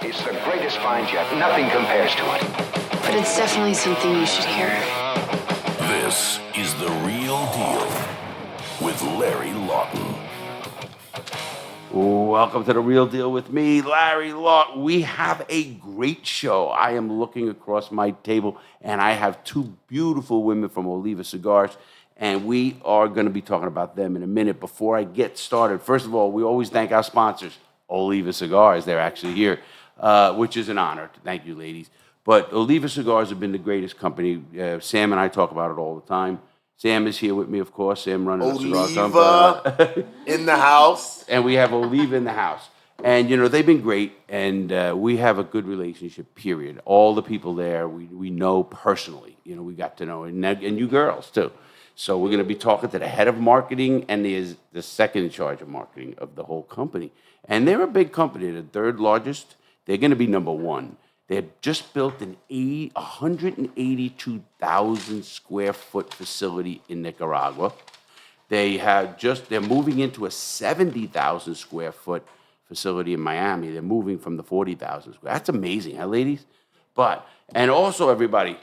It's the greatest find yet. Nothing compares to it. But it's definitely something you should hear. This is The Real Deal with Larry Lawton. Welcome to The Real Deal with me, Larry Lawton. We have a great show. I am looking across my table, and I have two beautiful women from Oliva Cigars, and we are going to be talking about them in a minute. Before I get started, first of all, we always thank our sponsors, Oliva Cigars. They're actually here, which is an honor. Thank you, ladies. But Oliva Cigars have been the greatest company. Sam and I talk about it all the time. Sam is here with me, of course. Sam running the cigar company. In the house. And we have Oliva in the house. And, you know, they've been great, and we have a good relationship, period. All the people there, we know personally. You know, we got to know, and you girls, too. So we're going to be talking to the head of marketing and the second in charge of marketing of the whole company. And they're a big company. They're the third largest. They're going to be number one. They had just built an 182,000 square foot facility in Nicaragua. They're moving into a 70,000 square foot facility in Miami. They're moving from the 40,000 square. That's amazing, huh, ladies? And also, everybody,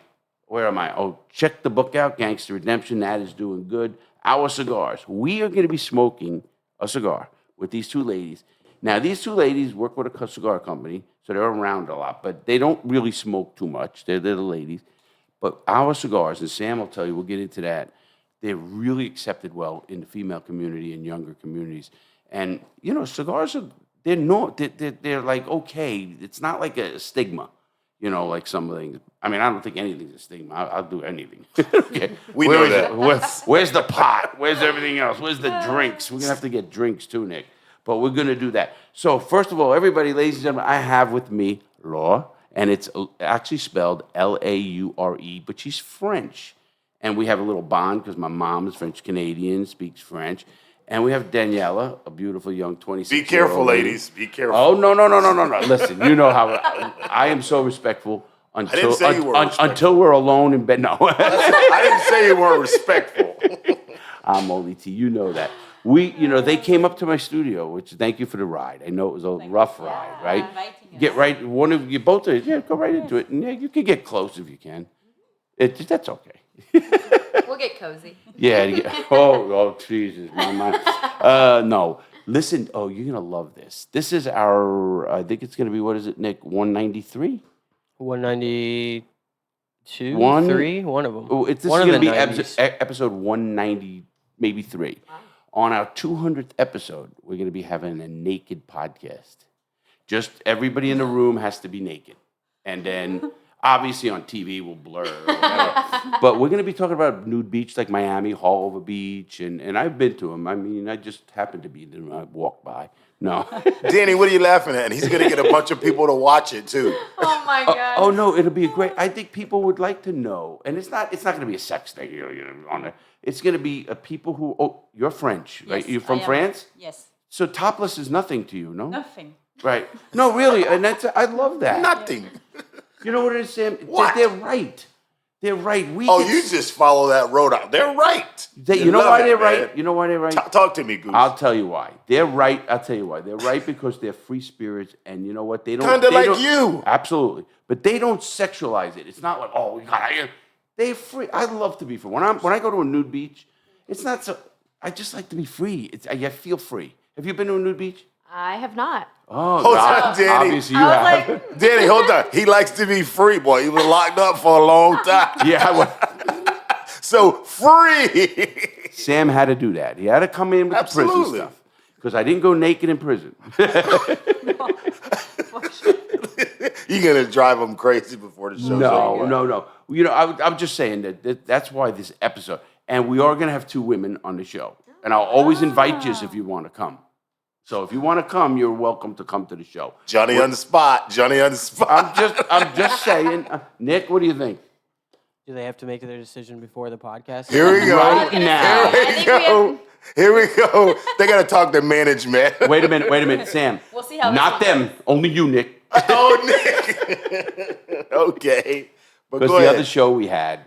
where am I? Oh, check the book out, Gangster Redemption. That is doing good. Our cigars. We are going to be smoking a cigar with these two ladies. Now, these two ladies work with a cigar company, so they're around a lot, but they don't really smoke too much. They're the ladies. But our cigars, and Sam will tell you, we'll get into that, they're really accepted well in the female community and younger communities. And, you know, cigars they're like, okay, it's not like a stigma, you know, like some things. I mean, I don't think anything's a stigma. I'll do anything. Okay. We know that. Where's the pot? Where's everything else? Where's the drinks? We're going to have to get drinks too, Nick. But we're going to do that. So first of all, everybody, ladies and gentlemen, I have with me Laure, and it's actually spelled Laure, but she's French. And we have a little bond because my mom is French-Canadian, speaks French. And we have Daniela, a beautiful young 26-year-old. Be careful, ladies. Be careful. Oh, no. Listen, you know how I am so respectful until we're alone in bed. No. I didn't say you weren't respectful. I'm only T. You know that. They came up to my studio, which thank you for the ride. I know it was a rough ride, right? Get right, one of you both, go right into it. And you can get close if you can. That's okay. We'll get cozy. Yeah. Oh, Jesus, my mind. No, listen. Oh, you're gonna love this. This is our. I think it's gonna be, what is it, Nick? 193. 192. One of them. Oh, this is gonna be episode 190, maybe 3. Wow. On our 200th episode, we're going to be having a naked podcast. Just everybody in the room has to be naked. And then, obviously, on TV, we'll blur or whatever. But we're going to be talking about nude beach like Miami, Haulover Beach. And I've been to them. I mean, I just happened to be there when I walked by. No. Danny, what are you laughing at? And he's going to get a bunch of people to watch it, too. Oh, my God. Oh, no, it'll be great. I think people would like to know. And it's not going to be a sex thing, on it. It's going to be people who, you're French, right? Yes, you're from France? Yes. So topless is nothing to you, no? Nothing. Right. No, really. And I love that. Nothing. You know what it is, Sam? What? They're right. They're right. You just follow that road out. They're right. You know why they're right? You know why they're right? Talk to me, Goose. I'll tell you why. They're right. I'll tell you why. They're right because they're free spirits, and you know what? They don't. Kind of like you. Absolutely. But they don't sexualize it. It's not like, they're free. I love to be free. When I go to a nude beach, it's not so. I just like to be free. I feel free. Have you been to a nude beach? I have not. Oh, hold on, Danny. Obviously you have. Danny, hold on. He likes to be free, boy. He was locked up for a long time. Yeah. So free. Sam had to do that. He had to come in with the prison stuff because I didn't go naked in prison. You're gonna drive him crazy before the show. No. You know, I'm just saying that's why this episode, and we are gonna have 2 women on the show, and I'll always invite you if you want to come. So if you want to come, you're welcome to come to the show. Johnny on the spot. I'm just saying. Nick, what do you think? Do they have to make their decision before the podcast? Here we go. Right now. Here we go. They got to talk to management. Wait a minute, Sam. We'll see how. Not them. Goes. Only you, Nick. Oh, Nick. Okay. Because the other show we had,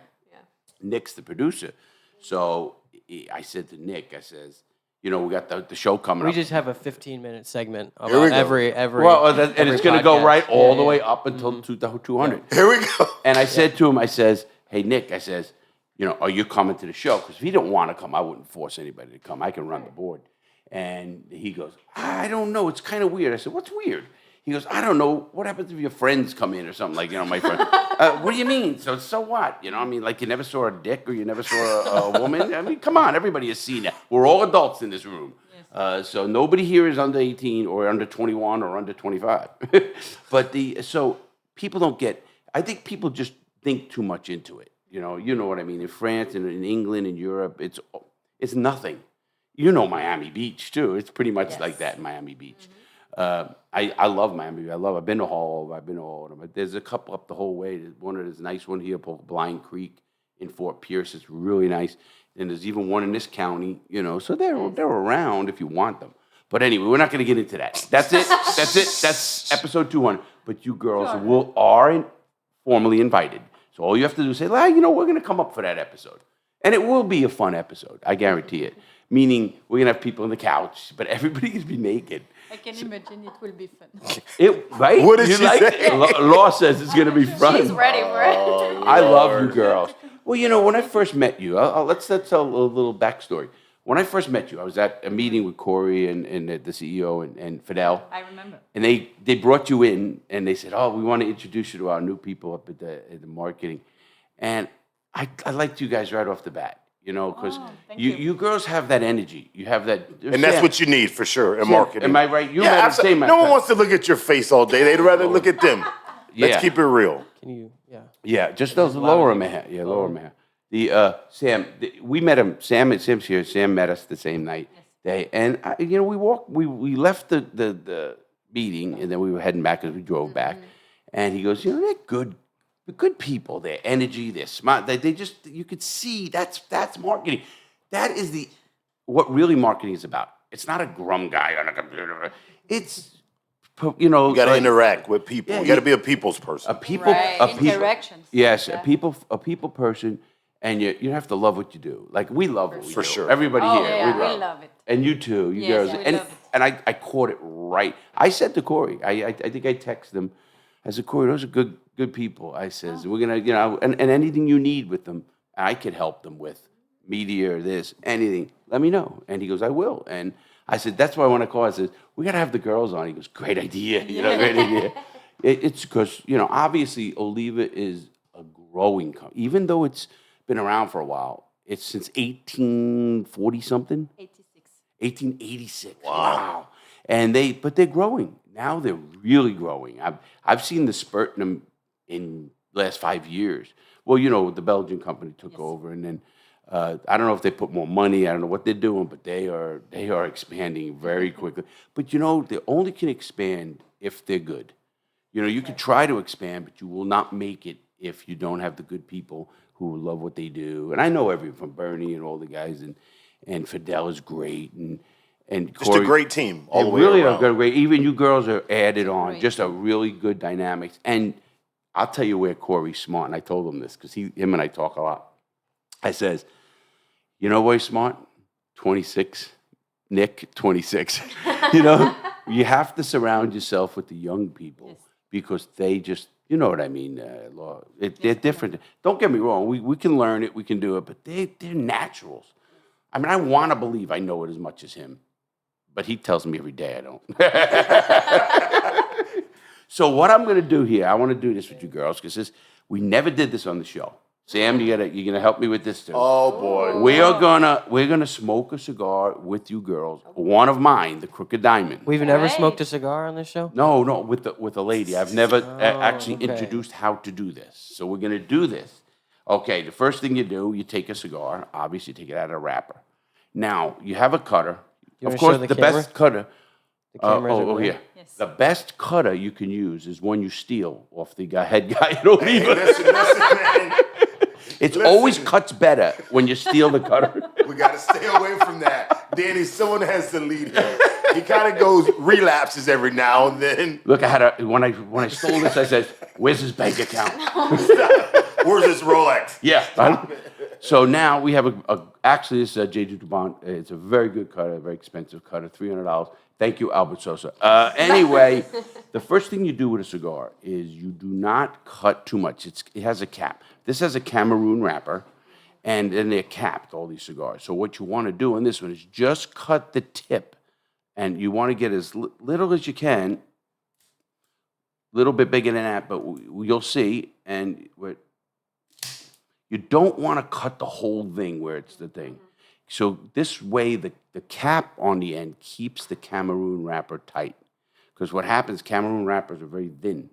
Nick's the producer. So I said to Nick, You know, we got the show coming We up. just have a 15-minute segment Here we about go. every and it's going to go podcast. right all Yeah, the way yeah. up until 200. Here we go. And I said to him, I says, hey, Nick, I says, you know, are you coming to the show? Because if he didn't want to come, I wouldn't force anybody to come. I can run the board. And he goes, I don't know. It's kind of weird. I said, what's weird? He goes, I don't know. What happens if your friends come in or something like, you know, my friend? What do you mean? So what? You know, I mean, like you never saw a dick or you never saw a woman? I mean, come on. Everybody has seen that. We're all adults in this room. So nobody here is under 18 or under 21 or under 25. But so people don't get, I think people just think too much into it. You know what I mean? In France and in England and Europe, it's nothing. You know Miami Beach, too. It's pretty much like that in Miami Beach. I love Miami. I've been to all of them. But there's a couple up the whole way. There's a nice one here, Blind Creek in Fort Pierce. It's really nice. And there's even one in this county, you know. So they're around if you want them. But anyway, we're not going to get into that. That's it. That's episode 200. But you girls are formally invited. So all you have to do is say, you know, we're going to come up for that episode. And it will be a fun episode. I guarantee it. Meaning we're going to have people on the couch, but everybody can be naked. I can imagine it will be fun. Right? What did you she like say? it? Law says it's going to be fun. She's ready for it. I love you girls. Well, you know, when I first met you, let's tell a little backstory. When I first met you, I was at a meeting with Corey and the CEO and Fidel. I remember. And they brought you in and they said, we want to introduce you to our new people up at the marketing. And I liked you guys right off the bat, you know, because you girls have that energy. You have that. And that's what you need for sure in marketing. Am I right? You Yeah, made the absolutely. same. No one wants to look at your face all day. They'd rather look at them. Let's keep it real. Can you? Yeah. Yeah, just those lower man. Yeah, lower man. Sam, we met him. Sam's here. Sam met us the same night. And you know, we left the meeting, and then we were heading back as we drove back. And he goes, you know, they're good people. Their energy, they're smart. They just, you could see that's marketing. That is what really marketing is about. It's not a grum guy on a computer. It's, you know, You got to interact with people. Yeah, you got to be a people's person. Interactions. Yes, Yeah. a people person, and you have to love what you do. Like we love what we do. For sure. Everybody Oh, here, yeah, we love it. And you too, you Yes, girls. we And love it. and I caught it right. I said to Corey, I think I texted him. I said, Corey, those are good people. I says, we're gonna, you know, and anything you need with them, I could help them with media or this, anything. Let me know. And he goes, I will. And I said, that's why I want to call. I said, we got to have the girls on. He goes, great idea. You know, great idea. It's because, you know, obviously Oliva is a growing company. Even though it's been around for a while, it's since 1840-something? 86. 1886. Wow. And but they're growing. Now they're really growing. I've seen the spurt in them in the last 5 years. Well, you know, the Belgian company took over, and then I don't know if they put more money. I don't know what they're doing, but they are expanding very quickly. But you know, they only can expand if they're good. You know, you can try to expand, but you will not make it if you don't have the good people who love what they do. And I know everyone from Bernie and all the guys, and Fidel is great, and Just Corey, a great team all the way really around. are great. Even you girls are added on. Great. Just a really good dynamics. And I'll tell you where Corey's smart, and I told him this because him and I talk a lot. I says, you know where he's smart? 26. Nick, 26. You know, you have to surround yourself with the young people because they just, you know what I mean, they're different. Don't get me wrong. We can learn it. We can do it. But they're naturals. I mean, I want to believe I know it as much as him. But he tells me every day I don't. So what I'm going to do here, I want to do this with you girls because we never did this on the show. Sam, you're gonna help me with this too. Oh boy. We're gonna smoke a cigar with you girls. One of mine, the Crooked Diamond. We've never smoked a cigar on this show? No, with a lady. I've never actually okay. introduced how to do this. So we're gonna do this. Okay, the first thing you do, you take a cigar. Obviously, take it out of a wrapper. Now you have a cutter. You Of wanna course, show the the camera? best cutter. The cameras are Here. Yes. The best cutter you can use is one you steal off the head guy at Oliva. Listen, man. It always cuts better when you steal the cutter. We got to stay away from that. Danny, someone has to lead him. He kind of relapses every now and then. Look, when I stole this, I said, "Where's his bank account?" Where's this Rolex? Yeah, right? So now we have actually this is a J.J. Dubon. It's a very good cutter, a very expensive cutter, $300. Thank you, Albert Sosa. Anyway, the first thing you do with a cigar is you do not cut too much. It has a cap. This has a Cameroon wrapper, and then they're capped, all these cigars. So what you want to do on this one is just cut the tip, and you want to get as little as you can, a little bit bigger than that, but you'll see, and you don't want to cut the whole thing where it's the thing. So this way, the cap on the end keeps the Cameroon wrapper tight. Because what happens, Cameroon wrappers are very thin.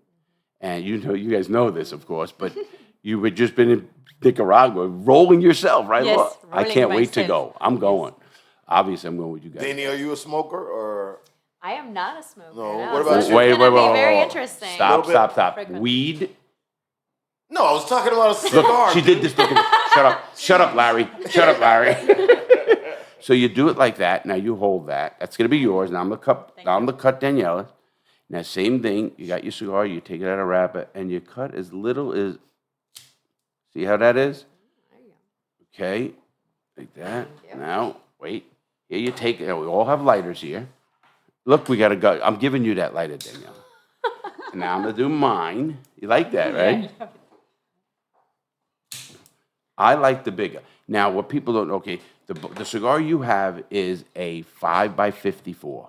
And you guys know this, of course, but you had just been in Nicaragua rolling yourself, right? Yes, Laura? I rolling can't wait to myself. go. I'm going. Obviously, I'm going with you guys. Danny, are you a smoker or? I am not a smoker. No, No. what So about this you? is gonna be very interesting. Stop. Frequent. Weed. No, I was talking about a Look, cigar. she did this. Look at Shut up, Larry. Shut up, Larry. So you do it like that. Now you hold that. That's going to be yours. Now I'm going to cut Daniela. Now same thing. You got your cigar. You take it out of wrapper and you cut as little as. See how that is? Okay, like that. Now wait. Here you take it. We all have lighters here. Look, we got a go. I'm giving you that lighter, Daniela. And now I'm going to do mine. You like that, right? Yeah. I like the bigger. Now, what people don't know, okay, the cigar you have is a 5x54.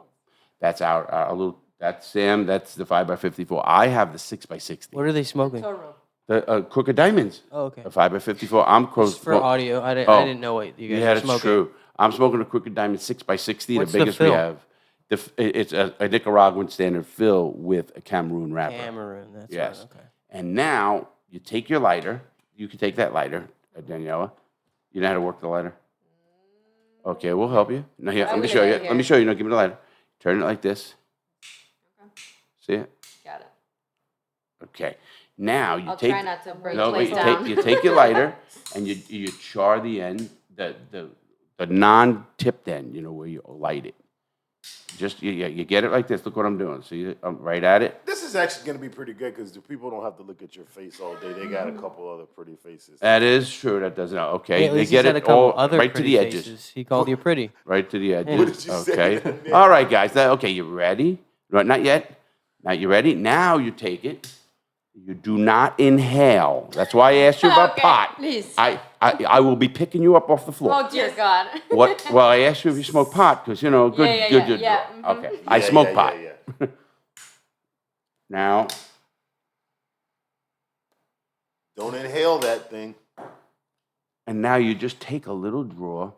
That's our little, that's Sam, that's the 5x54. I have the 6x60. What are they smoking? Toro. The Crooked Diamonds. Oh, okay. A 5x54. I'm Just for audio, I didn't know what you guys yeah, were that's smoking. true. I'm smoking a Crooked Diamond 6x60, What's the the biggest we fill? have. It's a Nicaraguan standard fill with a Cameroon wrapper. Cameroon, that's Yes. right, okay. And now you take your lighter. You can take that lighter, Daniela. You know how to work the lighter? Okay, we'll help you. No, here, let me show you. Let me show you. No, give me the lighter. Turn it like this. See it? Got it. Okay. Now you I'll take. try not to break No, place wait. down. You take your lighter and you char the end, the non-tipped end. You know where you light it. Just you get it like this. Look what I'm doing. See, I'm right at it. This is actually going to be pretty good because the people don't have to look at your face all day. They got a couple other pretty faces. That is true. That doesn't. Okay, Hey, at they least get he's had it a couple all other right to pretty the edges. faces. He called you pretty. Right to the edges. What did you say? Okay. All right, guys. Now, okay, you ready? Right, not yet. Now you ready? Now you take it. You do not inhale. That's why I asked you about Okay, pot. please. I will be picking you up off the floor. Oh dear God. What? Well, I asked you if you smoke pot because good. Yeah. Okay, I smoke pot. Yeah. Now, Don't inhale that thing. and now you just take a little draw,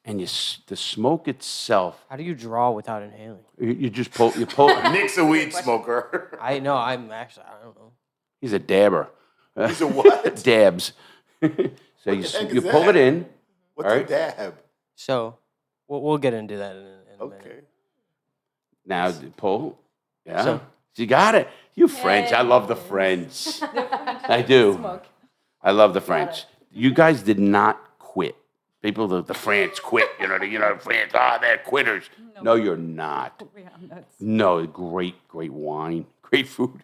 and the smoke itself. How do you draw without inhaling? You just pull. You pull. Nick's a weed smoker. I know, I don't know. He's a dabber. He's a what? Dabs. So the heck is you pull that? it in. What's All a right. dab? So, we'll get into that in a minute. Okay. Now you pull. Yeah. So- You got it. You French. I love the French. I do. Smoke. I love the French. You guys did not quit. People, the French quit. The French. They're quitters. No, you're not. We are nuts. No, great wine, great food.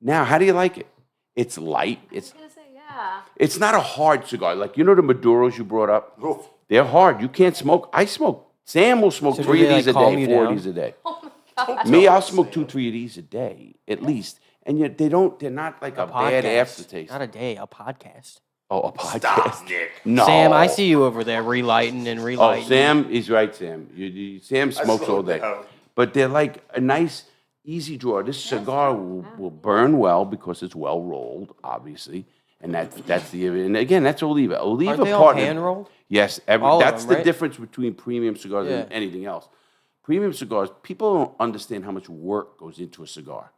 Now, how do you like it? It's light. I was gonna say yeah. It's not a hard cigar. Like, the Maduros you brought up? Oh, They're hard. You can't smoke. I smoke. Sam will smoke So do 3 of they, these like, a calm day, you 4 of down? these a day. don't Me, tell I'll me, smoke Sam. 2-3 of these a day, at least. And yet they're not like a bad podcast. aftertaste. Not a day, a podcast. Oh, a podcast. Stop, Nick. No. Sam, I see you over there relighting and Oh, relighting. Sam, he's right, Sam. Sam smokes all slowed day. down. But they're like a nice, easy draw. This cigar will burn well because it's well rolled, obviously. And that's and again, that's Oliva. Oliva Aren't they all partnered- hand rolled? Yes, All of that's them, the right? difference between premium cigars and Yeah. anything else. Premium cigars, people don't understand how much work goes into a cigar.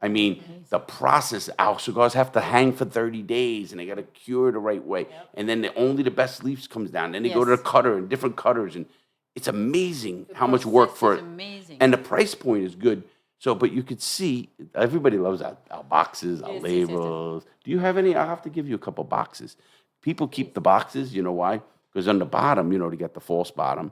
I mean, the process, our cigars have to hang for 30 days and they got to cure the right way. And then only the best leaves comes down. Then they go to the Yes. cutter and different cutters. And it's amazing how much process work for is it. amazing. And the price point is good. So, but you could see, everybody loves our boxes, our Yes, yes, yes, yes. labels. Do you have any? I'll have to give you a couple boxes. People keep the boxes, you know why? Because on the bottom, they got the false bottom.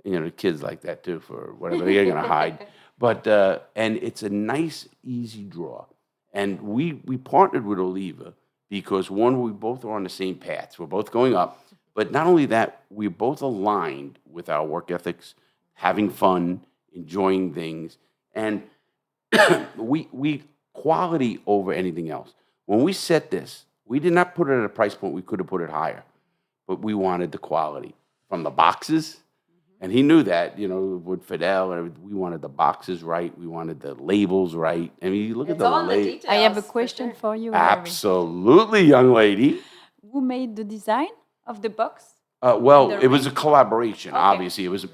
And, the kids like that too for whatever they're going to hide. But, and it's a nice, easy draw. And we partnered with Oliva because, one, we both are on the same paths. We're both going up. But not only that, we're both aligned with our work ethics, having fun, enjoying things, and we quality over anything else. When we set this, we did not put it at a price point we could have put it higher, but we wanted the quality from the boxes. And he knew that, with Fidel, we wanted the boxes right. We wanted the labels right. I mean, you look at the labels. I have a question for you, Larry. Absolutely, young lady. Who made the design of the box? Well, it was a collaboration, obviously. It was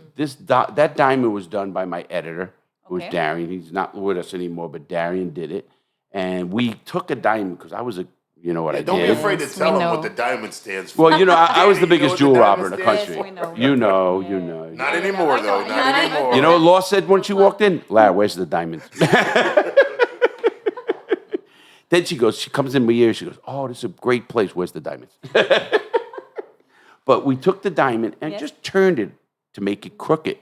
that diamond was done by my editor, who was Darian. He's not with us anymore, but Darian did it. And we took a diamond, because I was I did. Don't be afraid to tell them what the diamond stands for. Well, I was the biggest jewel robber in the diamond country. stands for? You know. Not anymore, though. Not anymore. You know what Law said when she walked in? Larry, where's the diamonds? Then she comes in my ear, she goes, oh, this is a great place. Where's the diamonds? But we took the diamond and just turned it to make it crooked.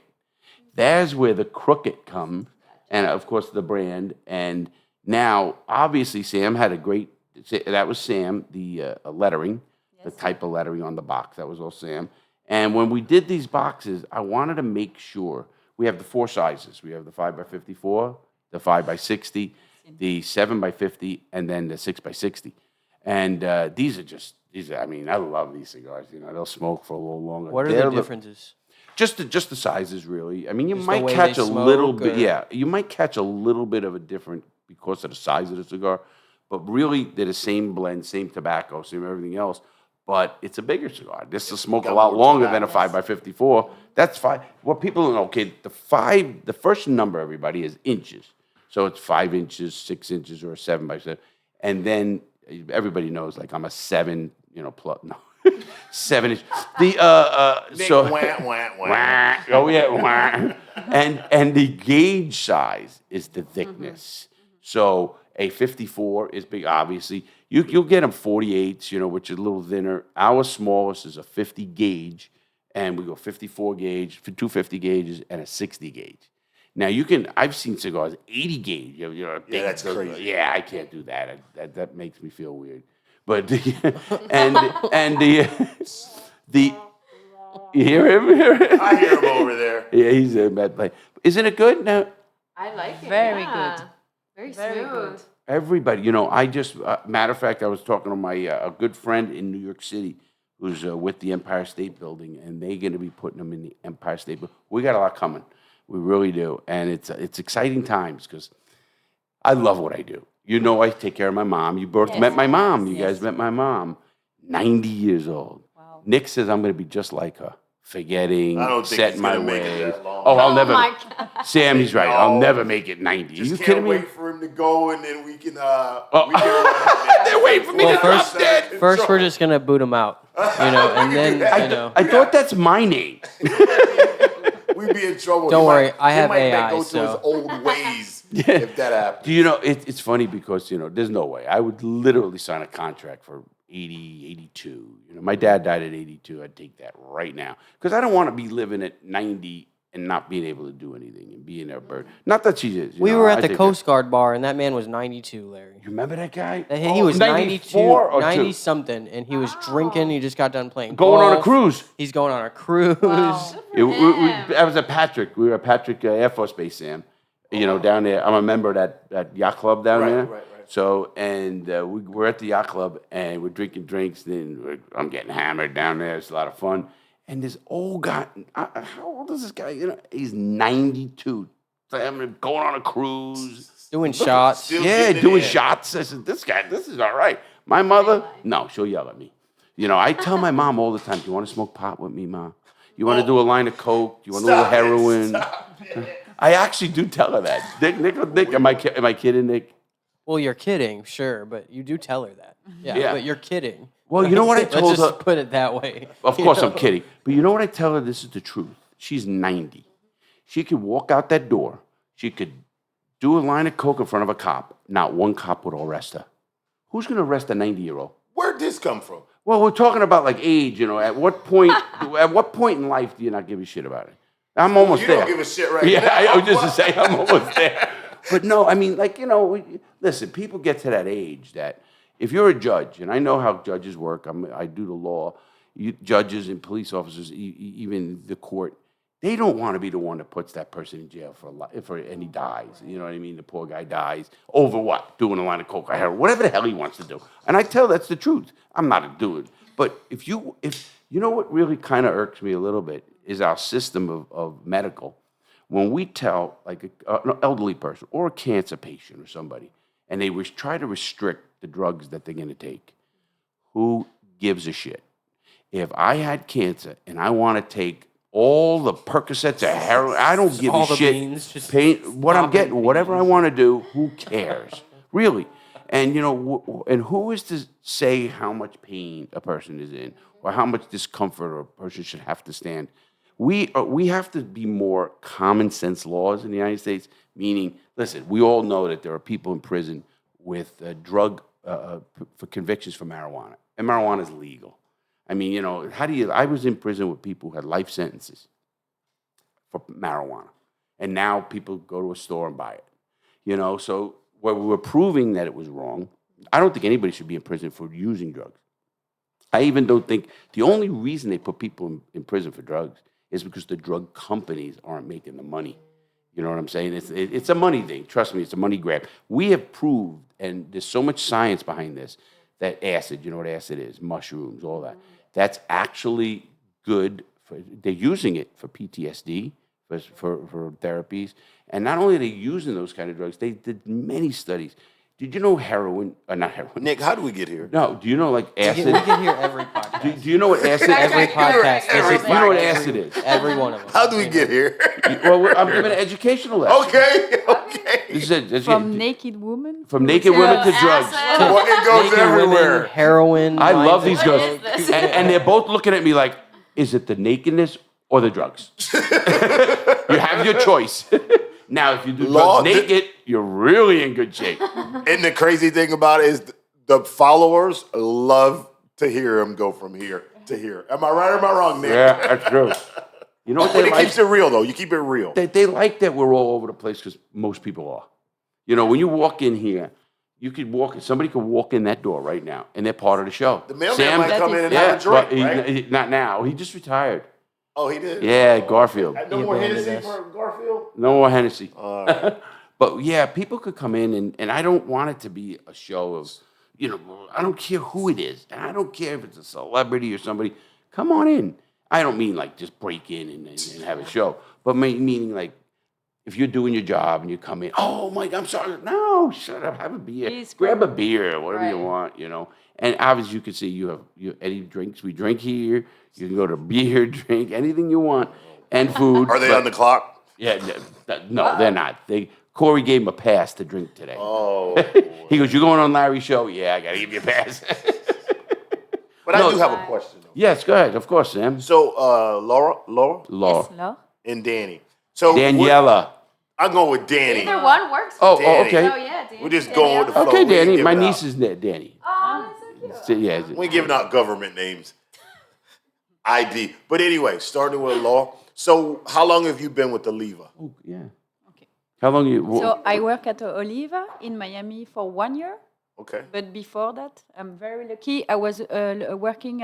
There's where the crooked comes. And, of course, the brand. And now, obviously, Sam had that was Sam, the lettering, the type of lettering on the box. That was all Sam. And when we did these boxes, I wanted to make sure we have the 4 sizes. We have the 5x54, the 5x60, the 7x50, and then the 6x60. And these are, I love these cigars. They'll smoke for a little longer. What are the differences? Just the sizes, really. I mean, you Just might the way catch they a little smoke, bit. or- Yeah, you might catch a little bit of a different because of the size of the cigar. But really, they're the same blend, same tobacco, same everything else. But it's a bigger cigar. This will smoke a lot longer than a 5x54. That's fine. What people don't know, the first number, everybody, is inches. So it's 5 inches, 6 inches, or a 7x7. And then everybody knows, like, I'm a 7, plus, no. 7 inch. Nick, So wah, wah, wah. wah. Oh yeah, wah. And the gauge size is the thickness. So a 54 is big, obviously. You'll get them 48s, which is a little thinner. Our smallest is a 50 gauge, and we go 54 gauge, 250 gauges, and a 60 gauge. Now I've seen cigars 80 gauge. Yeah, that's crazy. Yeah, I can't do that. That makes me feel weird. But the you hear him? I hear him over there. Yeah, he's a bad play. Isn't it good? No. I like it. Very yeah. good. Very Very smooth. good. Everybody, I just, matter of fact, I was talking to my a good friend in New York City who's with the Empire State Building, and they're going to be putting them in the Empire State Building. We got a lot coming. We really do. And it's exciting times because I love what I do. I take care of my mom. You both met my mom. You guys met my mom. 90 years old. Wow. Nick says I'm going to be just like her. Forgetting, I don't think setting he's my gonna make it ways. that long. Oh, I'll never. my God. Sam, he's right. I'll never make it 90. Just you can't kidding me? wait for him to go, and then we can. They're waiting for me Well, to drop dead. First, we're just gonna boot him out, and then I thought that's my name. We'd be in trouble. Don't He worry, might- I he have might AI, go to so- his old ways if that happens. Do you know, it's funny because, there's no way. I would literally sign a contract for 80, 82. My dad died at 82. I'd take that right now. Because I don't want to be living at 90 and not being able to do anything and being a bird. Not that she is. we were I at the take Coast Guard bar, and that man was 92, Larry. You remember that guy? He was 92, 94 or 90 2? something, and he was drinking. He just got done playing Going on a golf. cruise. He's going on a cruise. I was at Patrick. We were at Patrick Air Force Base, Sam. Down there. I'm a member of that yacht club down there. Right. So, and we were at the yacht club, and we're drinking drinks. Then I'm getting hammered down there. It's a lot of fun. And this old guy, how old is this guy? He's 92. So I'm going on a cruise. Doing shots. Still Yeah, getting it doing in. shots. I said, this is all right. My mother, no, she'll yell at me. I tell my mom all the time, do you want to smoke pot with me, Mom? You want to do a line of coke? Do you want a little Stop it, heroin? stop it. I actually do tell her that. Nick, am I kidding, Nick? Well, you're kidding, sure, but you do tell her that. Yeah, Yeah. but you're kidding. Well, you know what I told Let's her? just put it that way. Of course, I'm kidding. But you know what I tell her? This is the truth. She's 90. She could walk out that door. She could do a line of coke in front of a cop. Not one cop would arrest her. Who's going to arrest a 90-year-old? Where'd this come from? Well, we're talking about like age. At what point? At what point in life do you not give a shit about it? I'm almost You there. don't give a shit right Yeah, now. I was just to say I'm almost there. But no, I mean, listen, people get to that age that if you're a judge, and I know how judges work, I do the law, judges and police officers, even the court, they don't want to be the one that puts that person in jail and he dies. You know what I mean? The poor guy dies over what? Doing a line of coke or heroin, whatever the hell he wants to do. And I tell that's the truth. I'm not a dude. But if you know what really kind of irks me a little bit is our system of medical. When we tell like an elderly person or a cancer patient or somebody, and they try to restrict the drugs that they're going to take, who gives a shit? If I had cancer and I want to take all the Percocets of heroin, I don't give a shit. Beans, just What I'm getting, whatever I want to do, who cares? Really. And, and who is to say how much pain a person is in or how much discomfort a person should have to stand? We have to be more common sense laws in the United States, meaning, listen, we all know that there are people in prison with drug for convictions for marijuana, and marijuana is legal. I mean, I was in prison with people who had life sentences for marijuana, and now people go to a store and buy it. So where we were proving that it was wrong, I don't think anybody should be in prison for using drugs. I even don't think the only reason they put people in prison for drugs is because the drug companies aren't making the money. You know what I'm saying? It's a money thing. Trust me, it's a money grab. We have proved, and there's so much science behind this, that acid, you know what acid is, mushrooms, all that. That's actually good. They're using it for PTSD, for therapies. And not only are they using those kind of drugs, they did many studies. Did you know heroin, not heroin? Nick, how do we get here? No, do you know like acid? We get here every podcast. Do you know what acid is? Every podcast. You know what acid is? Every one of them. How do we get here? Well, I'm giving an educational lesson. Okay. This is From naked woman. from naked women to drugs. Well, it goes Naked everywhere. women, heroin. I love mindset. these What girls. is this? And they're both looking at me like, is it the nakedness or the drugs? You have your choice. Now, if you do Law- drugs naked, you're really in good shape. And the crazy thing about it is the followers love to hear him go from here to here. Am I right or am I wrong, Nick? Yeah, that's true. You know what But they it like? keeps it real, though. You keep it real. They like that we're all over the place because most people are. When you walk in here, somebody could walk in that door right now, and they're part of the show. The mailman might come in and yeah, have a drink, but right? not now. He just retired. Oh, he did? Yeah, Garfield. No more abandoned Hennessy us. for Garfield? No more Hennessy. All right. But yeah, people could come in, and I don't want it to be a show of, I don't care who it is, and I don't care if it's a celebrity or somebody. Come on in. I don't mean like just break in and have a show, but meaning like if you're doing your job and you come in, oh my God, I'm sorry. No, shut up, have a beer. Please Grab a beer, whatever you Right. want, And obviously you can see you have any drinks. We drink here. You can go to beer, drink, anything you want, and food. Are they but- on the clock? Yeah, no, they're not. Corey gave him a pass to drink today. Oh. He goes, "You going on Larry's show?" Yeah, I gotta give you a pass. But No. I do have a question, though. Yes, go ahead. Of course, Sam. So, Laura, Law. Yes, Laure. and Danny. So Daniela. I'm going with Danny. Either one works. Oh, Danny. okay. Oh, yeah, Danny. We're just going with the flow. Okay, We ain't Danny. giving My out. niece is Danny. Oh, that's so cute. Yeah. We ain't giving out government names. ID. But anyway, starting with Law. So, how long have you been with Oliva? Oh, yeah. Okay. How long you? So I work at Oliva in Miami for 1 year. Okay. But before that, I'm very lucky. I was working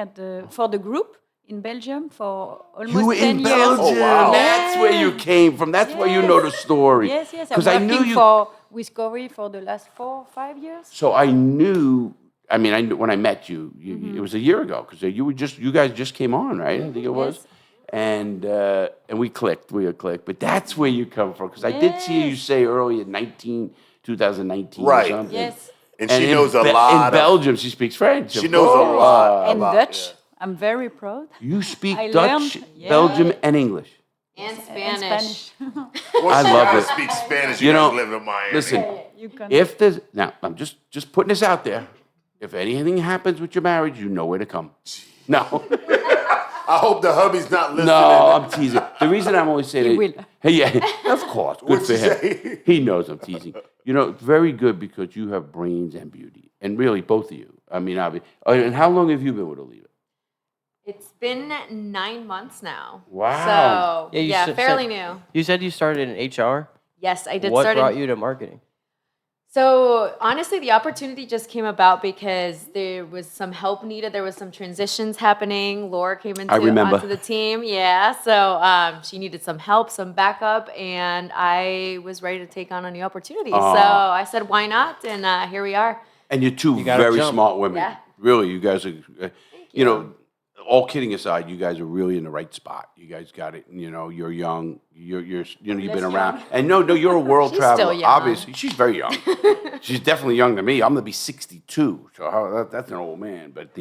for the group in Belgium for almost You were 10 in years. Belgium. Oh, wow. That's where you came from. That's why you know the story. Yes, I'm Because I working knew you. for Discovery for the last 4 or 5 years. So I knew. I mean, I knew when I met you. It was a year ago because you guys just came on, right? I think it was. Yes. And we clicked. We clicked. But that's where you come from because I did see you Yes. say earlier 2019 Right. or something. Yes. And she in knows a Be- lot. In of- Belgium, she speaks French. She of knows a course. lot. And about- Dutch. yeah. I'm very proud. You speak I Dutch, learned- yeah. Belgium, and English. And And Spanish. Once I you love guys it. speak Spanish, You you know, guys live in Miami. Listen, You can. if there's now, I'm just putting this out there. If anything happens with your marriage, you know where to come. No, I hope the hubby's not listening. no, I'm teasing. The reason I'm only saying He it, will. Hey, yeah, of course, good What'd for you him. say? He knows I'm teasing. Very good because you have brains and beauty, and really both of you. I mean, obviously. And how long have you been with Oliva? It's been 9 months now. Wow. So, Yeah, you fairly said- new. You said you started in HR. Yes, I did What start brought in, you to marketing? So honestly, the opportunity just came about because there was some help needed. There was some transitions happening. Laura came onto the team. Yeah. So she needed some help, some backup, and I was ready to take on a new opportunity. So I said, why not? And here we are. And you're two very smart women. Yeah. Really, you guys are, you know, all kidding aside, you guys are really in the right spot. You guys got it. You know, you're young. You've been around. And no, you're a world traveler. Still young. Obviously, she's very young. She's definitely younger than me. I'm gonna be 62, so that's an old man. But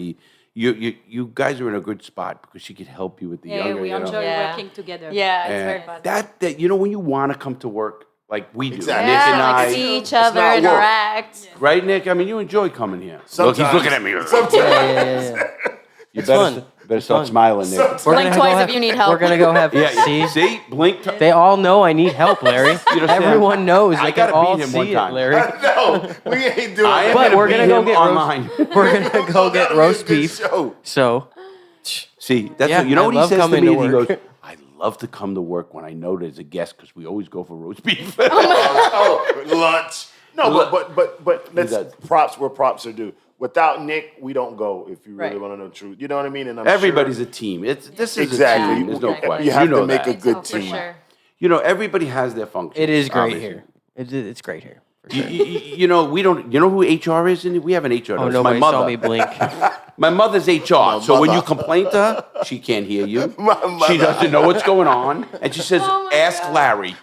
you guys are in a good spot because she could help you with the younger. We enjoy working together. Yeah, it's very fun. That you know, when you want to come to work like we do, Exactly. Nick and I, see each other, not work. interact. right, Nick? I mean, you enjoy coming here. Sometimes. Look, he's looking at me. Yeah. You It's better fun. start smiling, Nick. We're Blink gonna twice go if you need help. We're gonna go have. See, blink. They all know I need help, Larry. Everyone knows. I They gotta can all beat him one see it, time. Larry. No, we ain't doing I am that. But gonna we're beat gonna go him get online. We're gonna go get roast beef. Show. So See, that's Yeah, what, you know I what he love says to coming me. to He work. goes, "I love to come to work when I know there's a guest because we always go for roast beef." Lunch. No, but let's does. props where props are due. Without Nick, we don't go. If you really Right. want to know the truth, you know what I mean. And I'm Everybody's sure, a team. This is exactly. a team. There's no question. You have know to make that. a good For team. sure. You know, everybody has their function. it is great obviously. here. It's great here. For sure. You know, we don't. You know who HR is? We have an HR. Oh, It's nobody my saw mother. me blink. My mother's HR. So when mother. you complain to her, she can't hear you. My She mother. doesn't know what's going on, and she says, "Ask Larry."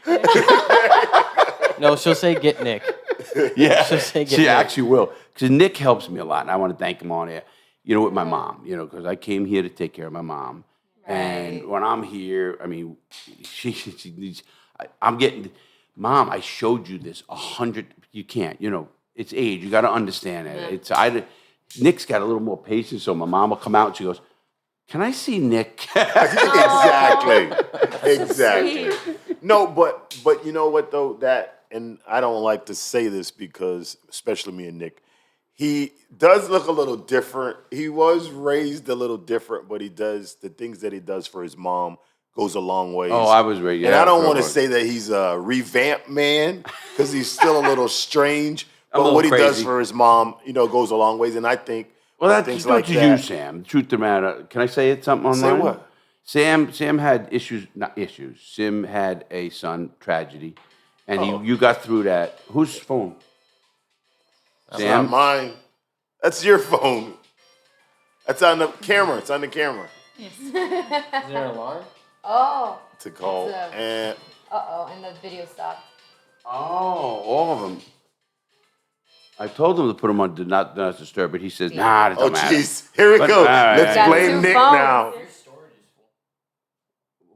No, she'll say get Nick. Yeah, She'll say get she Nick. actually will. Because Nick helps me a lot, and I want to thank him on air. You know, with my mom. You know, because I came here to take care of my mom, and when I'm here, I mean, I'm getting. Mom, I showed you this 100. You can't. You know, it's age. You got to understand it. Nick's got a little more patience, so my mom will come out and she goes, "Can I see Nick?" Exactly. No, but you know what though, that, and I don't like to say this because, especially me and Nick, he does look a little different. He was raised a little different, but he does the things that he does for his mom goes a long way. Oh, I was raised. And Yeah, I don't for want to one. say that he's a revamped man because he's still a little strange. I'm a But what he little does crazy. for his mom, you know, goes a long ways. And I think Well, that's things not like to that. you, Sam. The truth of the matter. Can I say it something Say online? what? Sam had issues, not issues. Sim had a son tragedy, and you got through that. Whose phone? That's not mine. That's your phone. That's on the camera. It's on the camera Is there an alarm? Oh. to call. It's a- And And the video stopped. Oh, all of them. I told him to put them on do not disturb, but he says, "Nah, it oh, don't matter." jeez, here we But, go. all right, Let's all right. blame Got two Nick phones. now.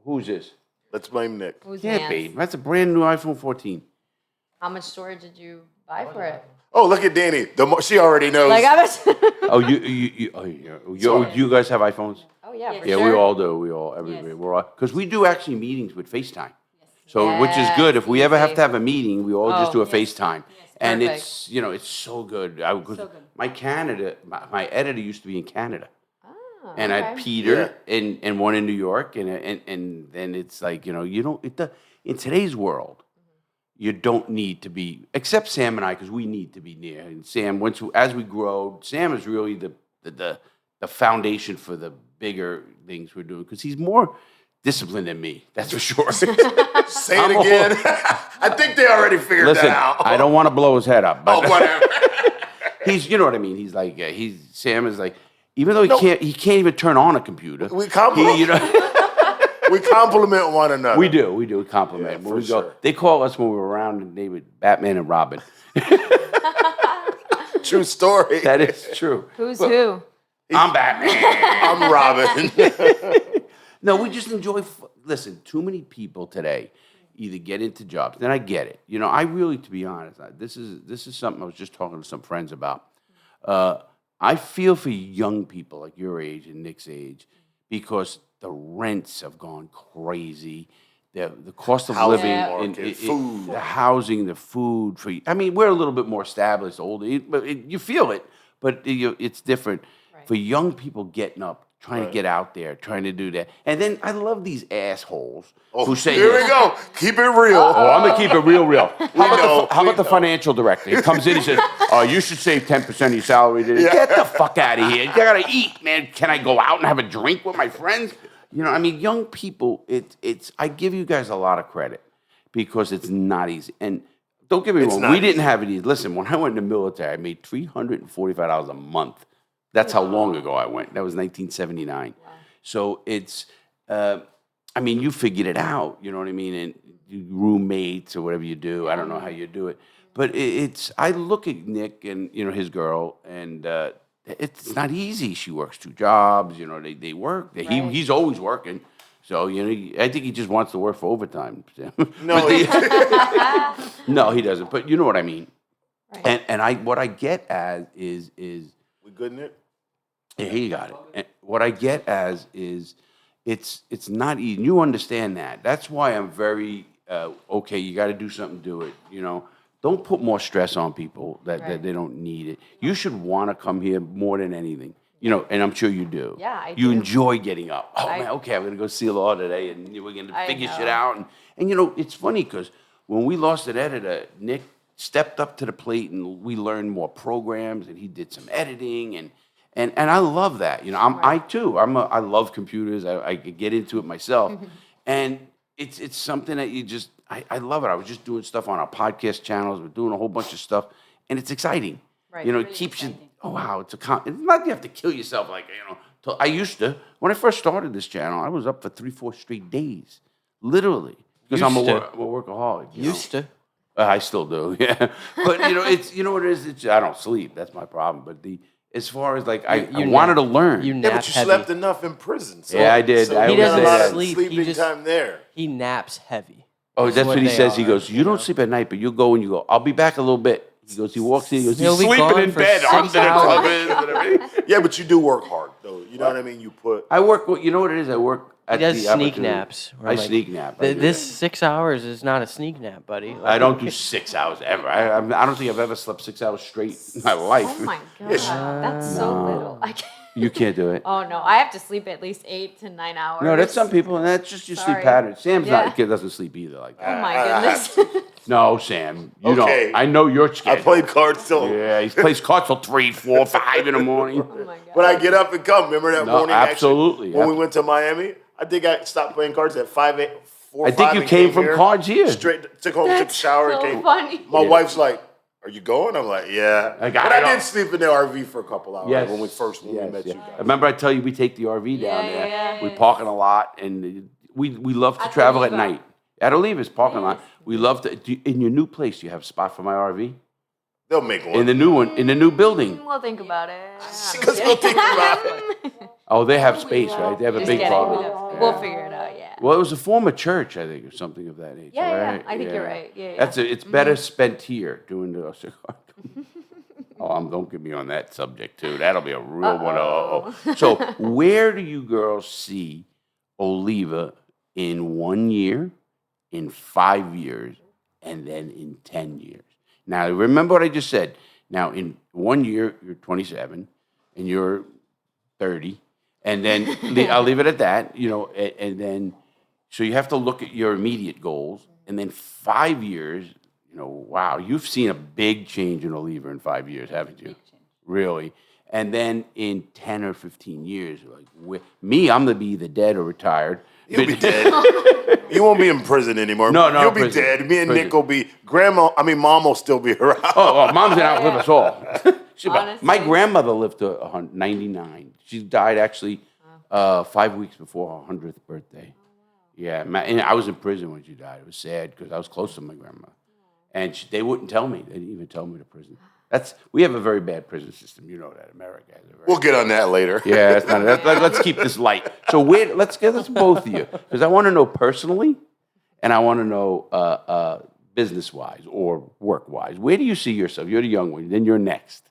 Who's this? Let's blame Nick. Who's Yeah, Nance? babe. That's a brand new iPhone 14. How much storage did you buy for it? Oh, look at Danny. She already knows. Like, I was. Oh, you guys have iPhones? Oh, yeah. For Yeah, sure. we all do. We all, everybody. We're all, because we do actually meetings with FaceTime. So, which is Yes, good. If we ever have easy. to have a meeting, we all just do a yes. FaceTime. And perfect. it's, it's so good. My editor used to be in Canada. And I had Peter and one in New York. And then it's like, in today's world, you don't need to be, except Sam and I, because we need to be near. And Sam, as we grow, Sam is really the foundation for the bigger things we're doing, because he's more disciplined than me. That's for sure. Say it again. I think they already figured Listen, that out. I don't want to blow his head up, but Oh, whatever. he's, you know what I mean. He's like, Sam is like, even though he can't even turn on a computer. We compliment. We compliment one another. We do compliment. Yeah, When for we go, sure. they call us when we were around and they would Batman and Robin. True story. That is true. Who's who? I'm Batman. I'm Robin. No, we just enjoy. Listen, too many people today either get into jobs. Then I get it. I really, to be honest, this is something I was just talking to some friends about. I feel for young people like your age and Nick's age, because the rents have gone crazy. The cost of Housing living, market, food. the housing, the food. We're a little bit more established, older, but you feel it. But it's different for young people getting up, trying to get out there, trying to do that. And then I love these assholes who say, here we go. Keep it real. Oh, I'm going to keep it real. How about the know. financial director? He comes in, he says, oh, you should save 10% of your salary today. Get the fuck out of here. You got to eat, man. Can I go out and have a drink with my friends? You know, I mean, young people, I give you guys a lot of credit because it's not easy. And don't get me wrong, we didn't have it easy. Listen, when I went in the military, I made $345 a month. That's how long ago I went. That was 1979. Wow. So it's, I mean, you figured it out, you know what I mean? And you roommates or whatever you do. I don't know how you do it. But I look at Nick and, you know, his girl, and it's not easy. She works 2 jobs, you know, they work. Right. He's always working. So, you know, I think he just wants to work for overtime. No, no, he doesn't. But you know what I mean. Right. And what I get as is we good, Nick? Yeah, he got it. And what I get as is it's not easy. You understand that. That's why I'm very okay. You got to do something. Do it. You know, don't put more stress on people that they don't need it. You should want to come here more than anything. You know, and I'm sure you do. Yeah, I do. You enjoy getting up. Oh, man, okay, I'm going to go see Laure today, and we're going to figure shit out. And, you know, it's funny because when we lost an editor, Nick stepped up to the plate, and we learned more programs, and he did some editing, and I love that. You know, I love computers. I get into it myself. And it's something that you just, I love it. I was just doing stuff on our podcast channels. We're doing a whole bunch of stuff, and it's exciting. Right. You know, Really it keeps exciting. you, it's not you have to kill yourself like, you know. I used to, when I first started this channel, I was up for 3-4 straight days, literally, because I'm a workaholic. Used to. I still do, yeah. But, you know, you know what it is? I don't sleep. That's my problem. But as far as, like, I wanted to learn. You Yeah, nap but you heavy. slept enough in prison. So, Yeah, I did. So I you He got a doesn't lot of sleep. sleeping time there. He naps heavy. Oh, that's what he they says. He are, goes, you don't sleep at night, but you go and you go, I'll be back a little bit. He goes, he walks in, he goes, He'll he's be sleeping gone in for bed. 6 I'm sitting hours. and everything. Yeah, but you do work hard, though. You know what I mean? You put. I work, you know what it is? I work He at does the sneak opportunity. naps. I sneak nap. I do This that. 6 hours is not a sneak nap, buddy. I don't do 6 hours ever. I don't think I've ever slept 6 hours straight in my life. Oh my gosh, that's so little. I can't. You can't do it. Oh no, I have to sleep at least 8 to 9 hours. No, that's some people, and that's just your sleep Sorry. pattern. Sam's Yeah. doesn't sleep either like Oh that. my goodness. No, Sam, you Okay. don't. I know you're I scared. played cards till. Yeah, he plays cards till 3, 4, 5 in the morning. Oh my god. But I get up and come. Remember that No, morning? absolutely. Actually, when we went to Miami, I think I stopped playing cards at 4 I think 5 you and came from here, cards here. Straight took home, took a That's shower, so and came. funny. My Yeah. wife's like, "Are you going?" I'm like, "Yeah." Like, but I I don't- did sleep in the RV for a couple hours Yes. when we met you guys. Remember I tell you we take the RV down Yeah, there. yeah. We park in a lot, and we love to At travel at Oliva. night. At Oliva's parking lot. We love to. In your new place, do you have a spot for my RV? They'll make one. In the new one, in the new building. We'll think about it. Because they'll think about it. Oh, they have space, right? They have a Just big kidding. parking. We'll figure it out. Yeah. Well, it was a former church, I think, or something of that nature. Yeah, yeah, right? I think you're right. Yeah, yeah. It's better spent here doing the cigar. Don't get me on that subject too. That'll be a real one. So, where do you girls see Oliva in 1 year, in 5 years, and then in 10 years? Now, remember what I just said. Now, in 1 year, you're 27, and you're 30, and then I'll leave it at that. You know, and then so you have to look at your immediate goals, and then 5 years. You know, wow, you've seen a big change in Oliva in 5 years, haven't you? Really? And then in 10 or 15 years, like I'm gonna be either dead or retired. You'll be dead. You won't be in prison anymore. No, You'll be prison. dead. Me and Prison. Nick will be. Mom will still be around. Mom's gonna outlive us all. Honestly. My grandmother lived to 99. She died actually 5 weeks before her 100th birthday. Yeah, and I was in prison when she died. It was sad because I was close to my grandma. And they wouldn't tell me. They didn't even tell me to prison. We have a very bad prison system. You know that America has a very We'll get on that later. Yeah, let's keep this light. So let's both of you, because I want to know personally, and I want to know business-wise or work-wise. Where do you see yourself? You're the young one. Then you're next.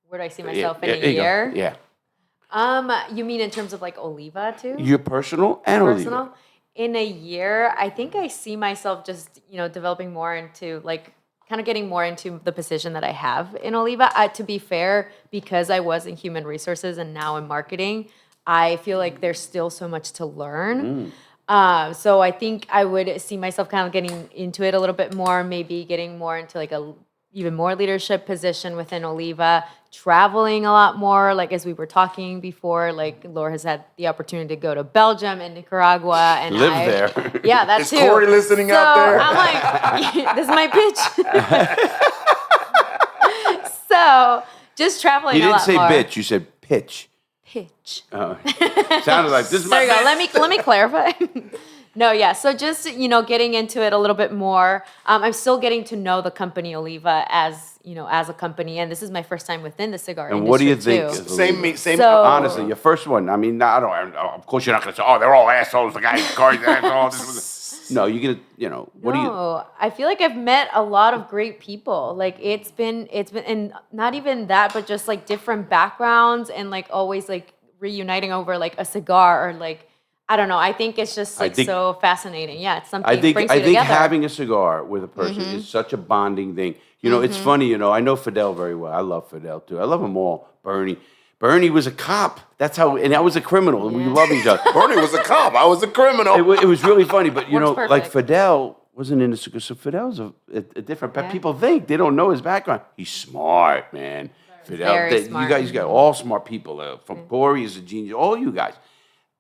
Where do I see myself in There a you go. year? Yeah. You mean in terms of like Oliva too? Your personal and Personal? Oliva. In a year, I think I see myself just, developing more into like kind of getting more into the position that I have in Oliva. To be fair, because I was in human resources and now in marketing, I feel like there's still so much to learn. So I think I would see myself kind of getting into it a little bit more, maybe getting more into like a even more leadership position within Oliva, traveling a lot more. Like as we were talking before, like Laure has had the opportunity to go to Belgium and Nicaragua, and Live there. Yeah, that's Is Corey listening out there? I'm like, this is my pitch. So just traveling. You a didn't lot say more. bitch. You said pitch. Pitch. Sounded like this is my There you go. bitch. Let me clarify. No, yeah. So just, getting into it a little bit more. I'm still getting to know the company Oliva as a company. And this is my first time within the cigar industry. And what do you think? too. is Same. So- Honestly, your first one. I mean, I don't. Of course, you're not going to say, "Oh, they're all assholes." The guy, cars, assholes. No, you're gonna. What do you? No, I feel like I've met a lot of great people. Like it's been, and not even that, but just like different backgrounds and like always like reuniting over like a cigar or like. I don't know. I think it's just like so fascinating. Yeah, it's something. I think brings you together. having a cigar with a person is such a bonding thing. It's funny. I know Fidel very well. I love Fidel too. I love them all. Bernie was a cop. That's how, and I was a criminal, and we love each other. Bernie was a cop. I was a criminal. It was really funny, but Works like perfect. Fidel wasn't in the cigar. So Fidel's a different. People think they don't know his background. He's smart, man. Fidel, Very smart. you guys got all smart people. From Corey is a genius. All you guys.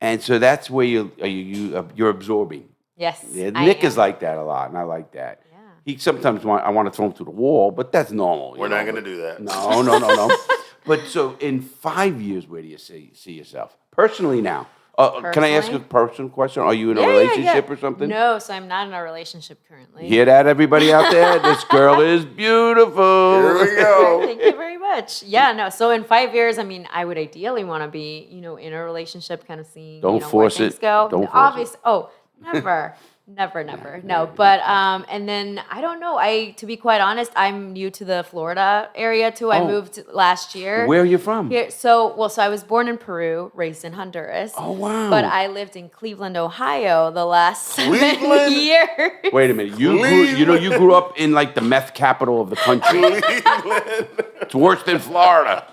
And so that's where you're absorbing. Yes. Yeah, I Nick am. is like that a lot, and I like that. Yeah. He sometimes I want to throw him to the wall, but that's normal. We're not going to do that. No. But so in 5 years, where do you see yourself personally now? Can I ask a Personally? personal question? Are you in a relationship or something? No, so I'm not in a relationship currently. Hear that, everybody out there? This girl is beautiful. Here we go. Thank you very much. Yeah, no. So in 5 years, I mean, I would ideally want to be, in a relationship, kind of seeing, Don't where force things it. go. Don't force it. Obviously. Oh, never. Never. No, but and then I don't know. To be quite honest, I'm new to the Florida area too. I moved last year. Where are you from? Here, so I was born in Peru, raised in Honduras. Oh, wow. But I lived in Cleveland, Ohio, the last 7 Cleveland? years. Wait a minute. You grew up in like the meth capital of the country. It's worse than Florida.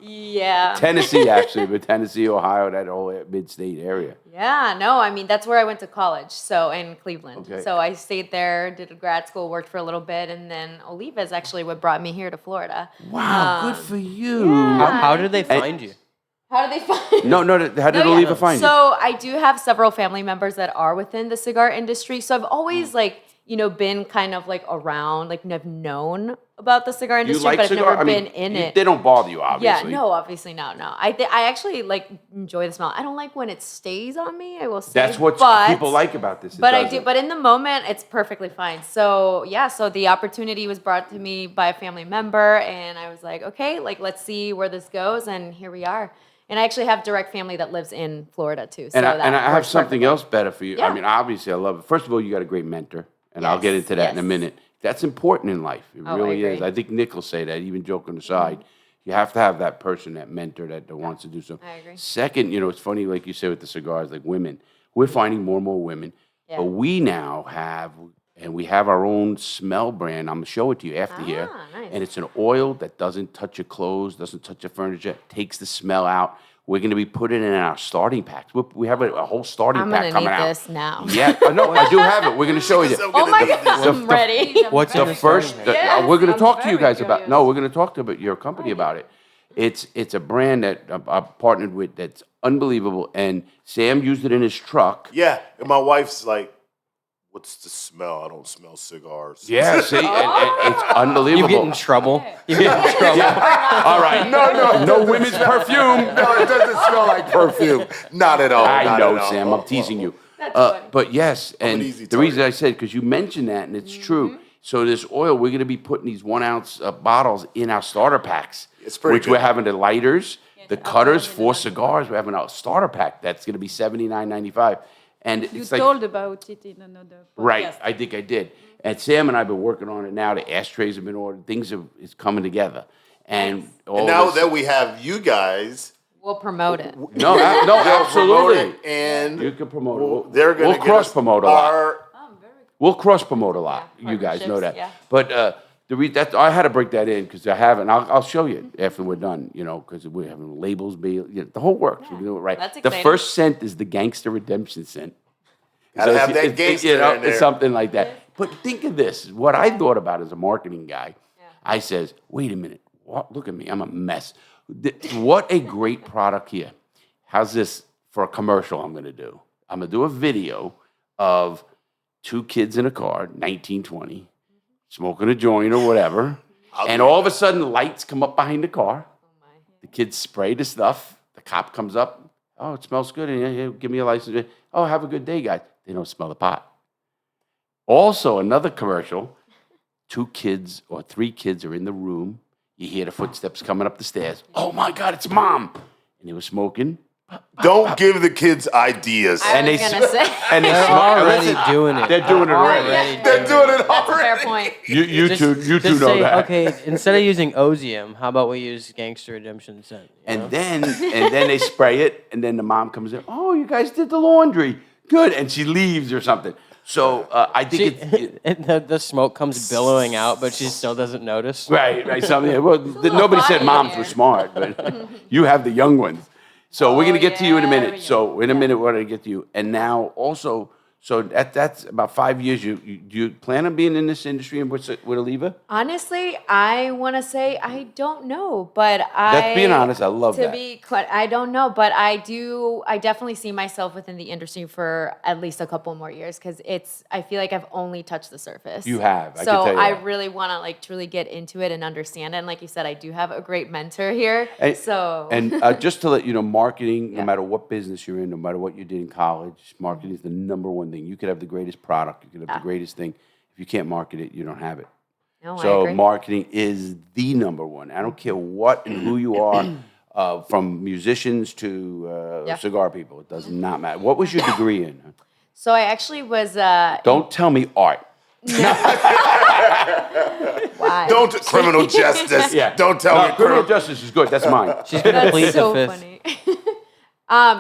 Yeah. Tennessee, actually, but Tennessee, Ohio, that whole mid-state area. Yeah, no, I mean, that's where I went to college, so in Cleveland. Okay. So I stayed there, did a grad school, worked for a little bit, and then Oliva is actually what brought me here to Florida. Wow, good for you. How did they find you? How did they find No, how did Oliva find you? So I do have several family members that are within the cigar industry, so I've always, been kind of, around, I've known about the cigar You industry, like but I've cigar? never been in it. They don't bother you, obviously. Yeah, no, obviously no. I actually enjoy the smell. I don't like when it stays on me. I will say That's what but, people like about this. It But I doesn't. do. But in the moment, it's perfectly fine. So yeah, so the opportunity was brought to me by a family member, and I was like, okay, let's see where this goes, and here we are. And I actually have direct family that lives in Florida too. So And I that have works something perfectly. else better for you. Yeah. I mean, obviously, I love it. First of all, you got a great mentor, and I'll get into that in a yes. minute. That's important in life. It I really is. agree. I think Nick will say that, even joking aside. You have to have that person, that mentor that wants to do something. I agree. Second, it's funny, like you said with the cigars, like women. We're finding more and more women. Yeah. But we now we have our own smell brand. I'm going to show it to you after here. Nice. And it's an oil that doesn't touch your clothes, doesn't touch your furniture, takes the smell out. We're going to be putting it in our starting packs. We have a whole starting I'm pack gonna coming need out. this now. Yeah, no, I do have it. We're going to show you. Oh my God, I'm ready. What's in The the first, starting pack? Yes, we're going to I'm talk to you very guys about. curious. No, we're going to talk to your company about it. It's a brand that I've partnered with that's unbelievable. And Sam used it in his truck. Yeah, and my wife's like, "What's the smell? I don't smell cigars." Yeah, see, and it's unbelievable. You get in trouble. You get in trouble. All right, no women's perfume. No, it doesn't smell like perfume. Not at all. I not know, at all. Sam. I'm teasing you. funny. But yes, and easy the reason target. I said, because you mentioned that, and it's true. So this oil, we're going to be putting these 1 ounce bottles in our starter packs. It's pretty Which good. we're having the lighters, the cutters, 4 cigars. We're having a starter pack that's going to be $79.95. And You it's like, told about it in another podcast. right, I think I did. And Sam and I have been working on it now. The ashtrays have been ordered. It's coming together. And all And now this- that we have you guys, We'll promote it. no, they'll promote absolutely. it, and You can promote it. We'll- they're going to we'll cross promote a lot. our We'll cross promote a lot. Yeah, You guys know that. partnerships, yeah. But I had to break that in because I haven't. I'll show you after we're done, because we're having labels, the whole works. We do it right. That's the exciting. first scent is the Gangster Redemption scent. Gotta have that gangster in there. It's something like that. But think of this. What I thought about as a marketing guy, I says, wait a minute. Look at me. I'm a mess. What a great product here. How's this for a commercial I'm going to do? I'm going to do a video of 2 kids in a car, 1920, smoking a joint or whatever. And all of a sudden, lights come up behind the car. The kids spray the stuff. The cop comes up. Oh, it smells good. Here, give me a license. Oh, have a good day, guys. They don't smell the pot. Also, another commercial, 2 kids or 3 kids are in the room. You hear the footsteps coming up the stairs. Oh, my God, it's Mom. And they were smoking. Don't give the kids ideas. I was going to say. And They're already doing it. They're doing it already. They're doing it That's a fair already. point. You two know say, that. Okay, instead of using Ozium, how about we use Gangster Redemption scent? And then they spray it, and then the mom comes in. Oh, you guys did the laundry. Good. And she leaves or something. So I think and the smoke comes billowing out, but she still doesn't notice. Right. Something. Well, nobody said foggy moms in were here. smart, but you have the young ones. So we're going to get to you in a minute. So in a minute, we're going to get to you. And now also, so that's about 5 years. Do you plan on being in this industry with Oliva? Honestly, I want to say I don't know, but That's being honest. I love that. To be quite, I don't know, but I definitely see myself within the industry for at least a couple more years because I feel like I've only touched the surface. You have. I So can tell you I that. really want to truly get into it and understand it. And like you said, I do have a great mentor here. And, so just to let you know, marketing, no matter what business you're in, no matter what you did in college, marketing is the number one thing. You could have the greatest product, you could have the greatest thing. If you can't market it, you don't have it. No, I So agree. marketing is the number one. I don't care what and who you are, from musicians to cigar people. It does not matter. What was your degree in? So I actually was. Don't tell me art. Why? Don't criminal justice. Don't tell me criminal justice is good. That's mine. She's gonna plead That's so the fifth. funny.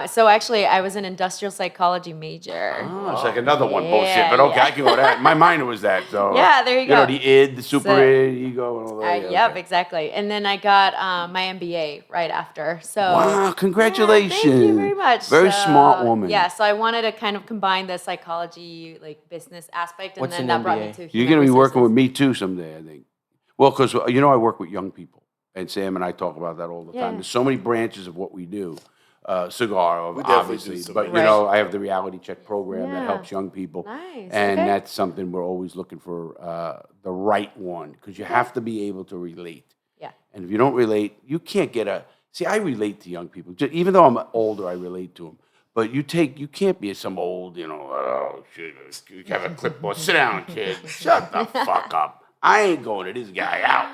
So actually, I was an industrial psychology major. Oh, it's like another one Yeah, bullshit, but okay, yeah. I can go that. My minor was that. So Yeah, there you You know, go. the id, the super So- id, ego, and all that. Yep, okay. exactly. And then I got my MBA right after. So Wow, congratulations. Thank you very much. Very So, smart woman. Yeah, so I wanted to kind of combine the psychology, business aspect, and What's then an that brought me MBA? to You're human going to be working with resources. me too someday, I think. Well, because, I work with young people, and Sam and I talk about that all the time. Yeah. There's so many branches of what we do. Cigar, We definitely obviously, do some but, Right. I have the reality check program that Yeah. helps young people. Nice, And okay. that's something we're always looking for, the right one, because you have to be able to relate. Yeah. And if you don't relate, you can't see, I relate to young people. Even though I'm older, I relate to them. But you can't be some old, oh, shit, you have a clipboard. Sit down, kid. Shut the fuck up. I ain't going to this guy out,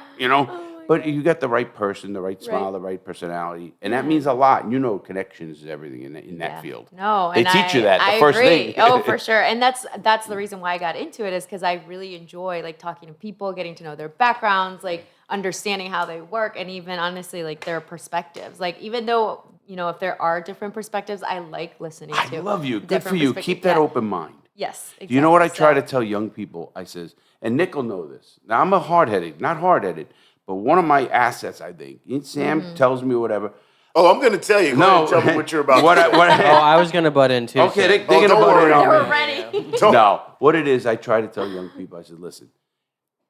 But you got the right person, the right smile, the right personality. And that means a lot. And connections is everything in that field. No, They and teach you that the I first agree. thing. Oh, for sure. And that's the reason why I got into it is because I really enjoy talking to people, getting to know their backgrounds, understanding how they work, and even honestly their perspectives. Even though if there are different perspectives, I like listening to. I love you. Good different for you. perspectives. Keep that Yeah. open mind. Yes. Exactly. You know what I try to So- tell young people? I says, and Nick will know this. Now, I'm not hard-headed, but one of my assets, I think, and Sam Mm-hmm. tells me whatever. Oh, I'm going to tell you. Go ahead and tell me what you're about. Oh, I was gonna butt in too. Okay, so- they're going to don't butt worry. in They on were me. ready. No, what it is, I try to tell young people, I said, listen,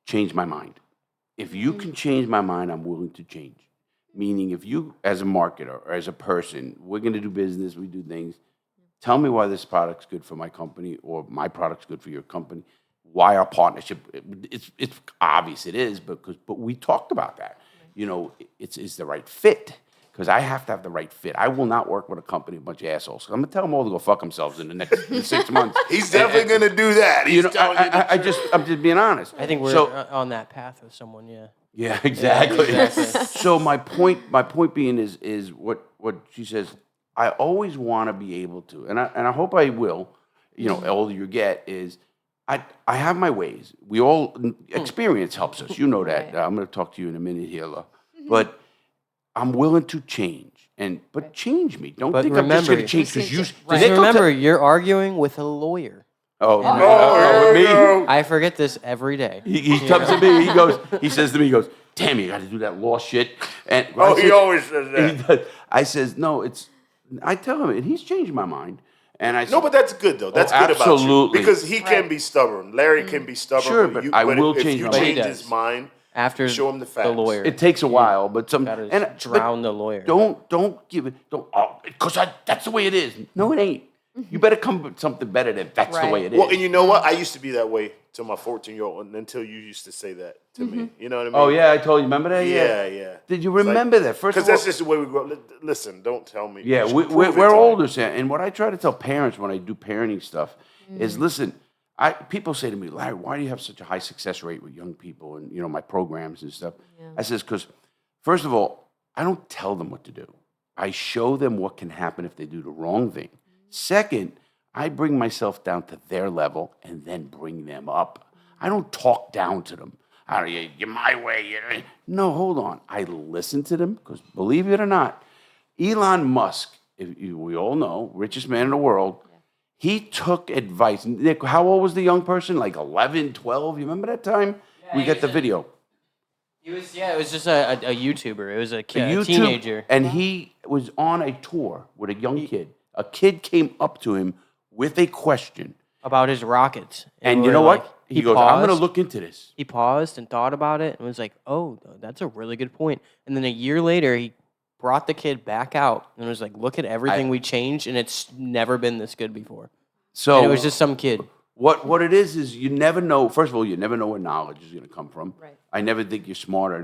change my mind. If you can change my mind, I'm willing to change. Meaning, if you, as a marketer or as a person, we're going to do business, we do things, tell me why this product's good for my company or my product's good for your company. Why our partnership? It's obvious it is, but we talked about that. It's the right fit. Because I have to have the right fit. I will not work with a company, a bunch of assholes. I'm going to tell them all to go fuck themselves in the next 6 months. He's definitely going to do that. He's telling you the truth. I'm just being honest. I think we're So- on that path with someone. Yeah. Yeah, exactly. Yeah, exactly. So my point being is what she says. I always want to be able to, and I hope I will. The older you get, is I have my ways. We all experience helps us. You know that. Right. I'm going to talk to you in a minute here, but I'm willing to change. But change me. Don't But think I'm just remember- going to change because you. Just remember, you're arguing with a lawyer. Oh, And, with me? I forget this every day. He comes to me. He says to me, damn, you got to do that law shit. And He always says that. He does. I says, no, I tell him, and he's changed my mind. And I said, No, but that's good though. That's good about you. absolutely. Because he can be stubborn. Larry can be stubborn. Sure, but I will if change you my change mind. his mind, After show him the facts. lawyer. It takes a while, but Gotta drown the lawyer. Don't give it. Because that's the way it is. No, it ain't. You better come with something better than that's the way it is. Well, and you know what? I used to be that way to my 14-year-old until you used to say that to me. You know what I mean? Oh yeah, I told you. Remember that? Yeah. Did you remember that? First of Because all, that's just the way we grow up. Listen, don't tell me. yeah, Just we're prove it to me. older, Sam. And what I try to tell parents when I do parenting stuff is, listen. People say to me, Larry, why do you have such a high success rate with young people and my programs and stuff? I says, because first of all, I don't tell them what to do. I show them what can happen if they do the wrong thing. Second, I bring myself down to their level and then bring them up. I don't talk down to them. You're my way. No, hold on. I listen to them because, believe it or not, Elon Musk, we all know, richest man in the world, he took advice. Nick, how old was the young person? Like 11, 12? You remember that time? We got the video. It was just a YouTuber. It was a teenager. And he was on a tour with a young kid. A kid came up to him with a question. About his rockets. And you know what? He goes, I'm going to look into this. He paused and thought about it and was like, oh, that's a really good point. And then a year later, he brought the kid back out and was like, look at everything we changed, and it's never been this good before. So and it was just some kid. What it is you never know. First of all, you never know where knowledge is going to come from. Right. I never think you're smarter.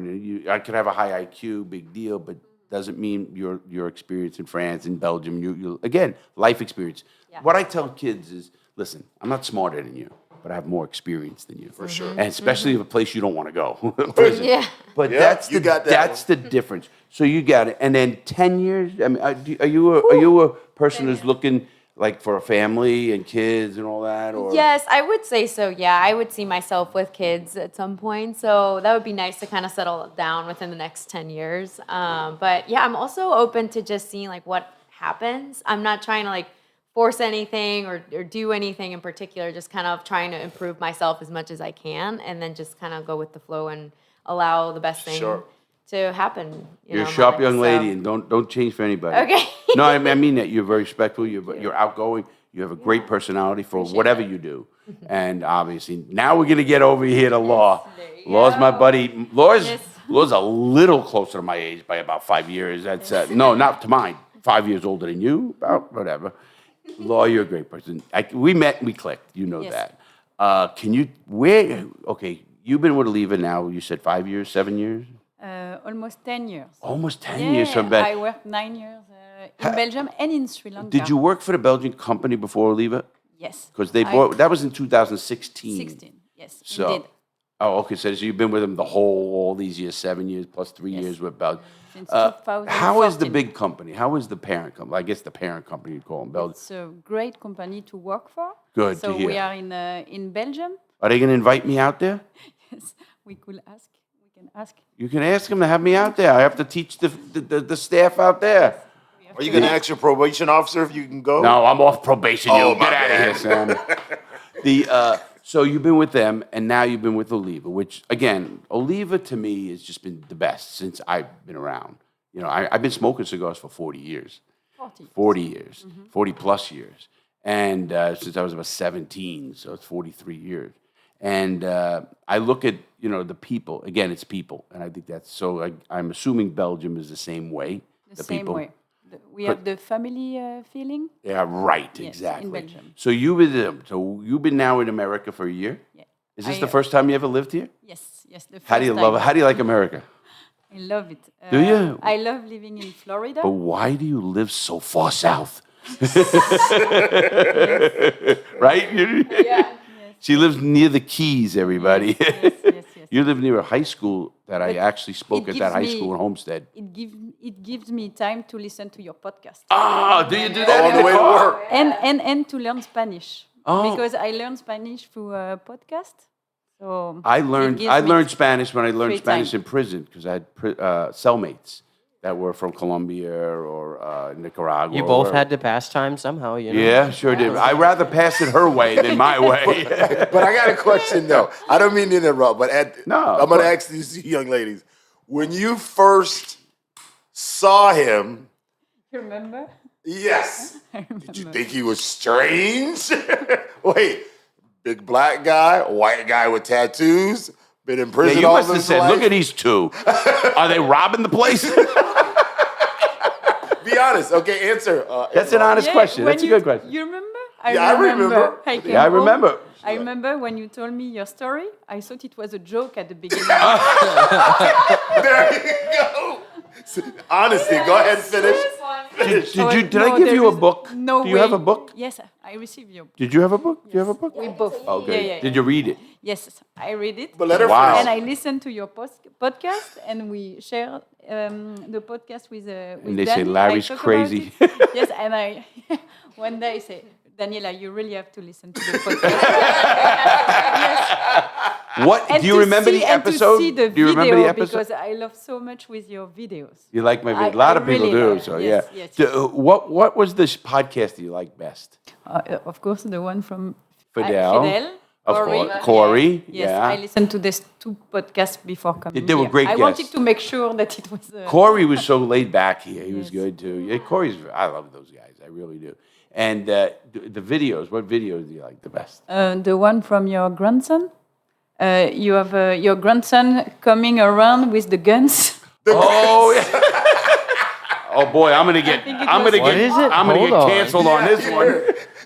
I could have a high IQ, big deal, but doesn't mean your experience in France and Belgium. You again, life experience. Yeah. What I tell kids is, listen, I'm not smarter than you, but I have more experience than you. For sure. And especially in a place you don't want to go. Prison. Yeah. But that's the difference. So you got it. And then 10 years, I mean, are you a person who's looking like for a family and kids and all that? Or? Yes, I would say so. Yeah, I would see myself with kids at some point. So that would be nice to kind of settle down within the next 10 years. But yeah, I'm also open to just seeing like what happens. I'm not trying to like force anything or do anything in particular, just kind of trying to improve myself as much as I can and then just kind of go with the flow and allow the best thing to happen. You're a sharp young lady, and don't change for anybody. Okay. No, I mean that. You're very respectful. You're outgoing. You have a great personality for whatever you do. And obviously, now we're going to get over here to Law. Law's my buddy. Law's a little closer to my age by about 5 years. That's no, not to mine. 5 years older than you, about whatever. Law, you're a great person. We met and we clicked. You know that. Okay, you've been with Oliva now, you said 5 years, 7 years? Almost 10 years. Almost 10 years. So I worked 9 years in Belgium and in Sri Lanka. Did you work for the Belgian company before Oliva? Yes. Because that was in 2016. 16, yes, So, indeed. Oh, okay. So you've been with them all these years, 7 years plus 3 years with Belgium. Since 2014. How is the big company? How is the parent company? I guess the parent company you'd call them, Belgium. It's a great company to work for. Good so to hear. we are in Belgium. Are they going to invite me out there? Yes, we could ask. We can ask. You can ask them to have me out there. I have to teach the staff out there. Are you going to ask your probation officer if you can go? No, I'm off probation. Get out of here, Sam. So you've been with them, and now you've been with Oliva, which, again, Oliva to me has just been the best since I've been around. You know, I've been smoking cigars for 40 years. 40 years. 40 plus years. And since I was about 17, so it's 43 years. And I look at, the people. Again, it's people. And I think that's so, I'm assuming Belgium is the same way. The same people. Way. We have the family feeling. Yeah, right, yes, exactly. In Belgium. So you've been now in America for a year? Yeah. Is this the first time you ever lived here? Yes, the first How do you love it? How do you like America? I love it. Do you? I love living in Florida. But why do you live so far south? Right? Yeah. She lives near the Keys, everybody. Yes. You live near a high school that I actually spoke at that high school in Homestead. It gives me time to listen to your podcast. Oh, do you do that on the way to work? And to learn Spanish. Oh. Because I learned Spanish through a podcast. So I learned Spanish when I learned Spanish in prison because I had cellmates that were from Colombia or Nicaragua. You both had to pass time somehow, you know? Yeah, sure did. I'd rather pass it her way than my way. But I got a question though. I don't mean to interrupt, but I'm going to ask these young ladies: when you first saw him, You remember? yes, did you think he was strange? Wait, big black guy, white guy with tattoos, been in prison you all must have his said, life? look at these two. Are they robbing the place? Be honest, okay? Answer. That's an honest question. when That's a good question. You remember? Yeah, I remember. I came Yeah, I home. remember. I remember when you told me your story. I thought it was a joke at the beginning. There you go. Honesty. Go ahead and finish. Did I give you a book? No Do you have a book? Yes, I received your. Did you have a book? Do you have a book? We both. Okay. Yeah. Did you read it? Yes, I read it. But let her Wow. And I listened to your podcast, and we share the podcast with And they say, Dani. Larry's I talk crazy. about it. Yes, and I one day I say, Daniela, you really have to listen to the podcast. What? And Do you to remember see, the and to episode? see the Do you remember video, the episode? because I love so much with your videos. You like my video? I- A lot I of people really do. love- So yes, yeah. yes. What was this podcast that you like best? Of course, the one from Fidel. Of Corey. course, Corey. Yes, Yeah. I listened to these 2 podcasts before coming. They were here. great I wanted guests. to make sure that it was. Corey was so laid back here. He was Yes. good too. Yeah, Corey's. I love those guys. I really do. And the videos. What videos do you like the best? The one from your grandson. You have your grandson coming around with the guns. Oh yeah. Oh boy, I'm gonna get What is it? I'm gonna Hold get on. canceled on this one.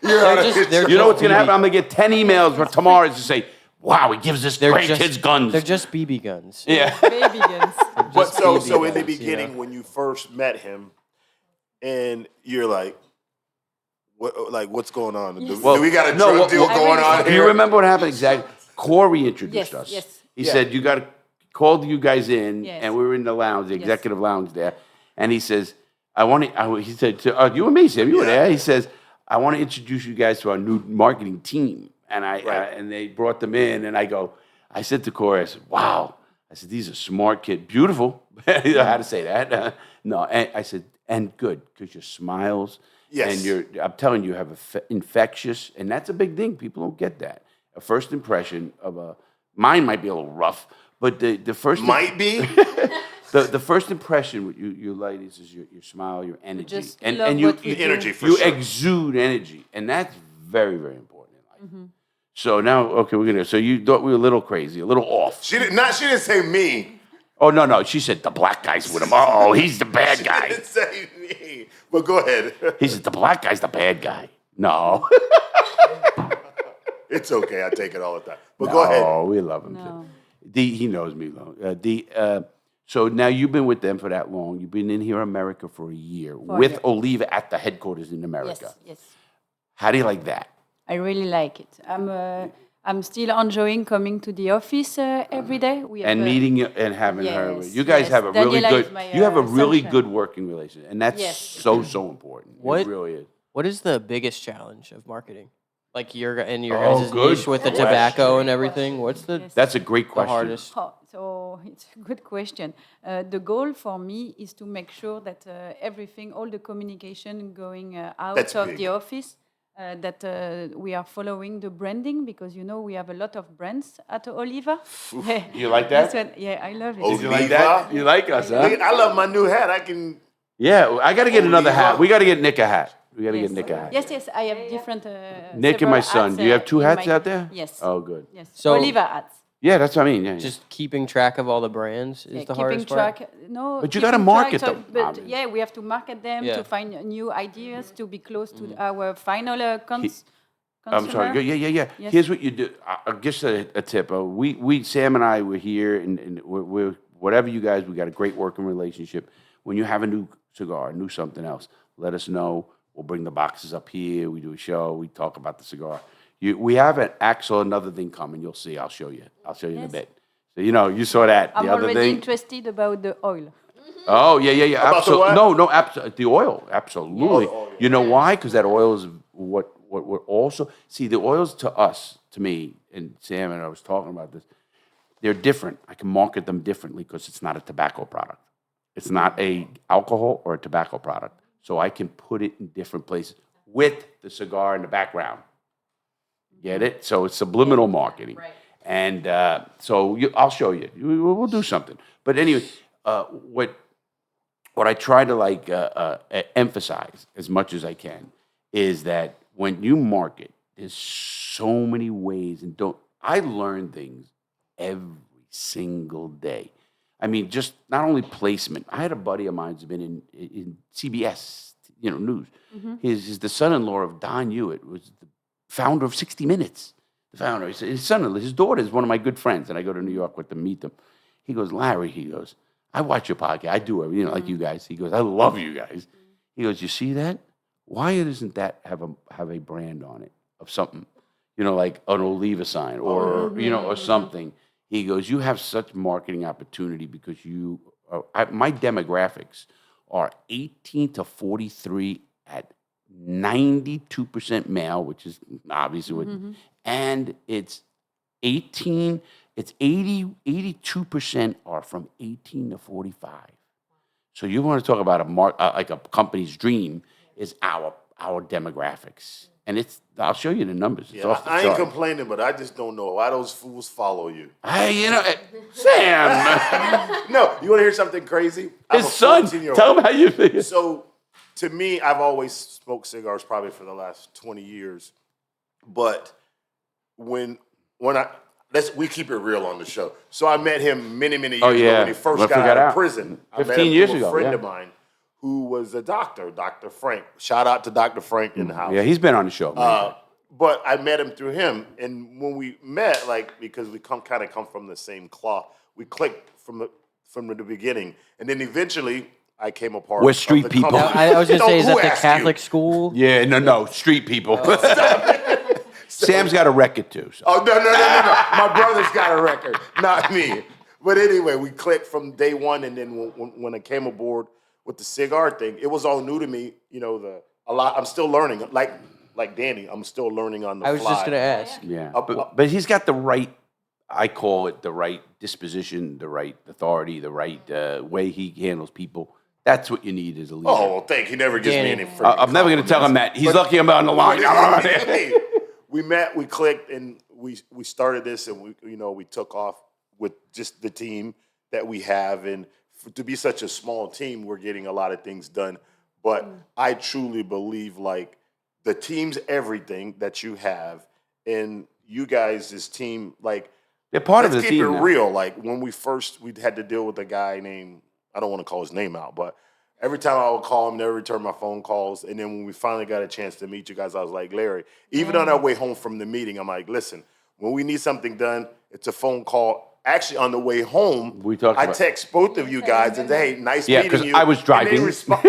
They're You know what's gonna BB happen? I'm gonna get 10 emails for tomorrow to say, "Wow, he gives this They're great just- kids guns." They're just BB guns. Yeah. Baby guns. But so BB in the guns, beginning, when you first met him, and you're like, what's going on? Do we got a drug deal going on Do here? you remember what happened exactly? Corey introduced Yes, us. yes. He Yeah. said, "You got to call you guys in," Yes. and we were in the lounge, the executive lounge there, and he says, he said, to, "You and me, Sam, you were there." He says, "I want to introduce you guys to our new marketing team," and and they brought them in, and I said to Corey, I said, "Wow," I said, "These are smart kids, beautiful." You know how to say that? No, and I said, "And good, because your smiles." Yes. And I'm telling you, you have infectious, and that's a big thing. People don't get that. A first impression of mine might be a little rough, but the first Might be. the first impression with you ladies is your smile, your energy, just and love you what we do. Energy for you sure. exude energy, and that's very very important in life. So now, okay, we're gonna. So you thought we were a little crazy, a little off. She didn't say me. Oh no, she said the black guy's with him. Oh, he's the bad She guy. didn't say me. But go ahead. He said the black guy's the bad guy. No. It's okay. I take it all the time. But go ahead. Oh, we love him. No. He knows me though. So now you've been with them for that long. You've been in here in America for a year with year. Oliva at the headquarters in America. Yes. How do you like that? I really like it. I'm still enjoying coming to the office every day. We have And meeting you and having her. Yes, You guys yes. have a really Daniela is good. my, You have a really sunshine. good working relationship, and that's Yes. so important. What- It really is. What is the biggest challenge of marketing? Like your Oh, guys' good niche with the question. tobacco and everything. What's the Yes. That's a great the question. hardest? Oh, so it's a good question. The goal for me is to make sure that everything, all the communication going out That's of big. the office, that we are following the branding, because we have a lot of brands at Oliva. You like that? That's what- yeah, I love it. Oh, Did you like that? Oliva? You like us, huh? I love my new hat. I can. Yeah, I got to get another Oliva. hat. We got to get Nick a hat. We got to get Yes. Nick a hat. Yes, I have different. Nick and my several son. hats, Do you have two in hats my- out there? Yes. Oh, good. Yes. So- Oliva hats. Yeah, that's what I mean. Yeah, Just keeping track of all the brands is the keeping hardest track. part. No, But you gotta keeping market track, them, But obviously. yeah, we have to market them Yeah. to find new ideas to be close to Mm-hmm. our final I'm consumer. sorry. Yeah. Yes. Here's what you do. Just a tip. We Sam and I were here, and we're whatever you guys. We got a great working relationship. When you have a new cigar, new something else, let us know. We'll bring the boxes up here. We do a show. We talk about the cigar. We have another thing coming. You'll see. I'll show you. in a bit. So you saw that I'm the other already thing. interested about the oil. Oh yeah. About the Absolutely. what? No. Absolutely. The oil. Absolutely. Oh, the oil. You know why? Because that oil is what we're also see. The oils to us, to me, and Sam and I was talking about this. They're different. I can market them differently because it's not a tobacco product. It's not a alcohol or a tobacco product. So I can put it in different places with the cigar in the background. Get it? So it's subliminal marketing. Right. And I'll show you. We'll do something. But anyway, what I try to emphasize as much as I can is that when you market, there's so many ways, and I learn things every single day. I mean, just not only placement. I had a buddy of mine who's been in CBS, news. The son-in-law of Don Hewitt was the founder of 60 Minutes. The founder, his son-in-law, his daughter is one of my good friends, and I go to New York with them, meet them. He goes, Larry, he goes, I watch your podcast. I do it, like you guys. He goes, I love you guys. He goes, you see that? Why doesn't that have a brand on it of something, like an Oliva sign or or something? He goes, you have such marketing opportunity because my demographics are 18 to 43 at 92% male, which is obviously and it's 82% are from 18 to 45. So you want to talk about like a company's dream is our demographics. And I'll show you the numbers. Yeah, I ain't complaining, but I just don't know why those fools follow you. Sam. No, you want to hear something crazy? His son. Tell him how you feel. So, to me, I've always smoked cigars probably for the last 20 years. But we keep it real on the show. So I met him many years ago when he first got out of prison. 15 years ago. A friend of mine who was a doctor, Dr. Frank. Shout out to Dr. Frank in the house. Yeah, he's been on the show. But I met him through him, and when we met, because we come from the same cloth, we clicked from the beginning, and then eventually I came apart. We're street people. I was going to say, is that the Catholic school? Yeah, no, street people. Sam's got a record too. So. Oh, no. My brother's got a record, not me. But anyway, we clicked from day one, and then when I came aboard with the cigar thing, it was all new to me. I'm still learning. Like Danny, I'm still learning on the fly. I was just going to ask. Yeah, but he's got the right, I call it the right disposition, the right authority, the right way he handles people. That's what you need as a leader. Oh, well, he never gives me any freaking I'm never going to tell him that. He's lucky I'm on the line. Hey, we met, we clicked, and we started this, and we took off with just the team that we have. And to be such a small team, we're getting a lot of things done. But I truly believe, the team's everything that you have, and you guys, this team, they're part of the let's team. keep it now. real. When we had to deal with a guy named, I don't want to call his name out, but every time I would call him, never return my phone calls. And then when we finally got a chance to meet you guys, I was like, Larry, even on our way home from the meeting, I'm like, listen, when we need something done, it's a phone call. Actually, on the way home, I text both of you guys and say, hey, nice meeting you. Yeah, because I was driving. And they respond,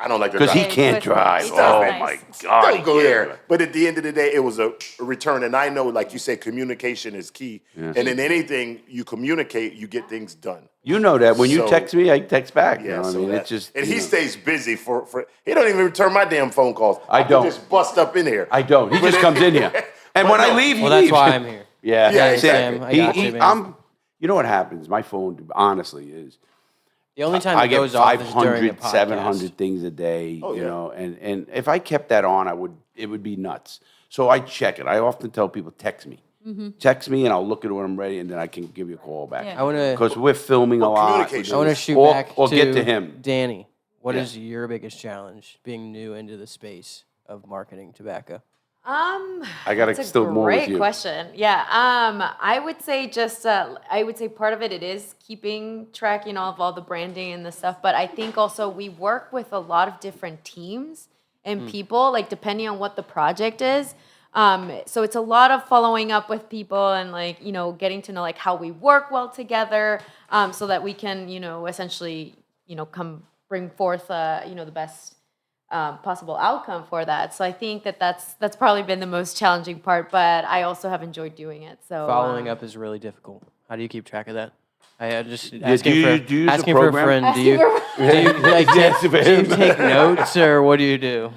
I don't like to drive. Because he can't drive. My God. Don't go there. But at the end of the day, it was a return. And I know, like you said, communication is key. Yes. And in anything you communicate, you get things done. You know that. When you text me, I text back. Yeah, it's just... And he stays busy for... He don't even return my damn phone calls. I don't. He just bust up in here. I don't. He just comes in here. And when I leave, he leaves. That's why I'm here. Yeah, exactly. I got you, man. You know what happens? My phone, honestly, is... The only time I it get goes off is during the 500, podcast. 700 things a day, and if I kept that on, it would be nuts. So I check it. I often tell people, text me. Text me, and I'll look at it when I'm ready, and then I can give you a call back. Yeah. Because we're filming a lot. Communication. I want to shoot back or to get to him. Danny, what is your biggest challenge being new into the space of marketing tobacco? I got to That's still a more with great you. question. Yeah. I would say part of it is keeping track, of all the branding and the stuff. But I think also we work with a lot of different teams and people, depending on what the project is. So it's a lot of following up with people and getting to know how we work well together, so that we can, essentially, bring forth, the best possible outcome for that. So I think that's probably been the most challenging part, but I also have enjoyed doing it. So following up is really difficult. How do you keep track of that? I just do asking you use a asking for a program? friend. Do you take notes or what do you do?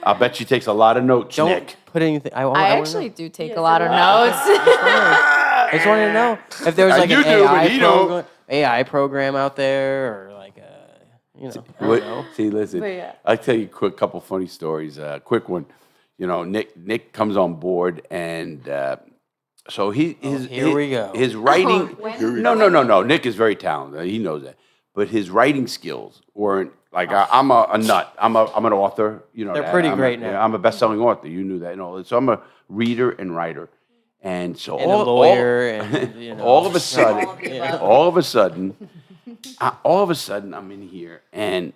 I'll bet she takes a lot of notes, Don't Nick. put anything. I actually do take a lot of notes. I just wanted to know if there was an You do, AI but he don't. program. AI program out there or like a, I don't know. See, listen, But yeah. I'll tell you a couple funny stories. Quick one. Nick comes on board, and so here we go. His writing. When? No. Nick is very talented. He knows that, but his writing skills weren't like I'm a nut. I'm an author. They're pretty great now. I'm a best-selling author. You knew that, and all that. So I'm a reader and writer, and so And a lawyer, and all of a sudden, All of the all of a sudden, I'm in here, and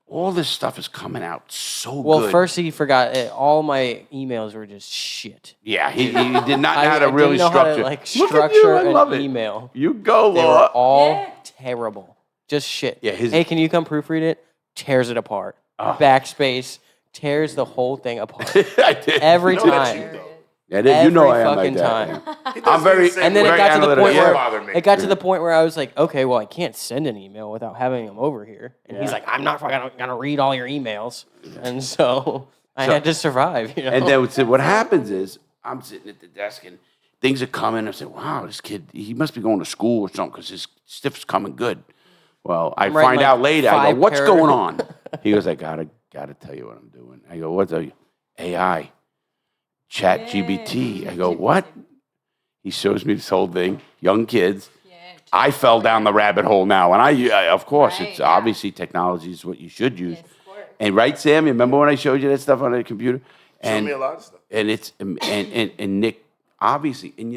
all this stuff is coming out so Well, good. first he forgot all my emails were just shit. Yeah, he did not know how to I really didn't know how to, structure. like, Look at structure you, I love an it. email. You go, They were Laura. all terrible. Just shit. Yeah, hey, can you come proofread it? Tears it apart. Backspace tears the whole thing apart. I did. Every You know that's time. you, though. Yeah, you know I Every am like fucking that. time. I'm very, And then it very got to the analytical. point Yeah. where Bother me. it got to the point where I was like, okay, well, I can't send an email without having him over here. And he's like, I'm not gonna read all your emails. And so I had to survive. And then what happens is I'm sitting at the desk and things are coming. I say, wow, this kid, he must be going to school or something because his stuff's coming good. Well, I I'm writing, find like, out later. I 5 go, what's going on? paragraphs. He goes, I gotta tell you what I'm doing. I go, what's AI? Chat GBT. I go, what? He shows me this whole thing. Young kids. I fell down the rabbit hole now, and I of course, Right, it's yeah. obviously technology is what you should use. Yes, of course. And right, Sam, you remember when I showed you that stuff on the computer? Show And me a lot of stuff. and it's and Nick obviously, and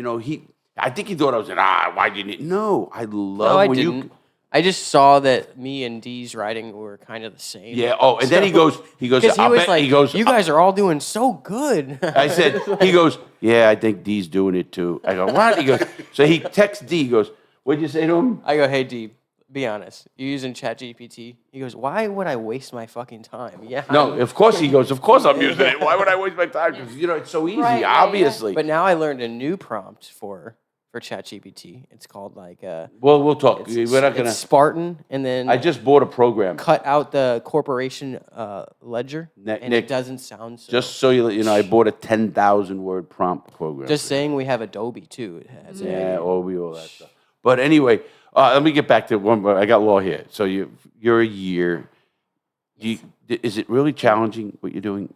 I think he thought I was why didn't it? No, I love No, I when didn't. you. I just saw that me and Dee's writing were kind of the same. Yeah. Oh, and then he goes. Because he "I'll was bet," like, he goes, you guys are all doing so good. I said, he goes, yeah, I think D's doing it too. I go, what? He goes, so he texts D. He goes, what'd you say to him? I go, hey, D, be honest. You're using ChatGPT? He goes, why would I waste my fucking time? Yeah. No, of course he goes. Of course I'm using it. Why would I waste my time? Because it's so easy. Right, obviously. But now I learned a new prompt for ChatGPT. It's called like Well, we'll talk. We're not gonna. it's Spartan, and then I just bought a program. cut out the corporation ledger, Nick- and Nick, it doesn't sound so. Just so you know, I bought a 10,000 word prompt program. Just saying, we have Adobe too. It has yeah, all that stuff. But anyway, let me get back to one. I got Law here. So you're a year. Is it really challenging what you're doing?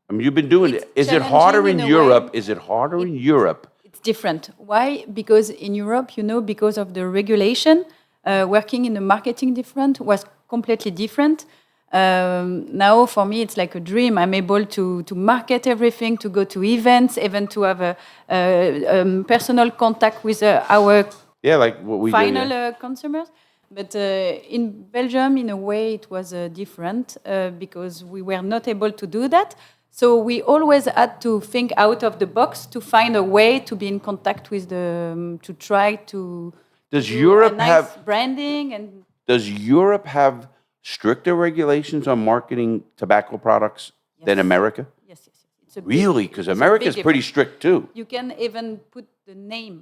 I mean, you've been doing it. Is it harder in challenging in a Europe? way. Is it harder in Europe? It's different. Why? Because in Europe, because of the regulation, working in the marketing was completely different. Now, for me, it's like a dream. I'm able to market everything, to go to events, even to have a personal contact with our Yeah, like what we final do. Yeah. consumers. But in Belgium, in a way, it was different because we were not able to do that. So we always had to think out of the box to find a way to be in contact with to try to Does do Europe a nice have branding and Does Europe have stricter regulations on marketing tobacco products than America? yes. It's a big- Really? Because it's a America's big pretty difference. strict too. You can even put the name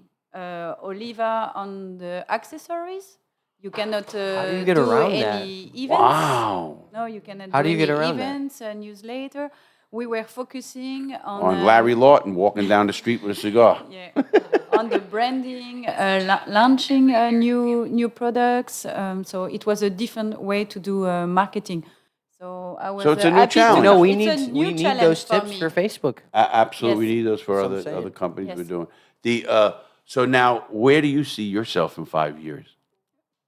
Oliva on the accessories. You cannot do you get do around any events. Wow. No, you cannot How do do you any get around that? events, newsletter. We were focusing On Larry Lawton walking down the street with a cigar. yeah, on the branding, launching new products. So it was a different way to do marketing. So I was So it's a new happy to- challenge. No, we it's a need new we need challenge those for tips me. for Facebook. Absolutely, Yes. we need those for That's what I'm other saying. companies Yes. we're doing. So now, where do you see yourself in 5 years?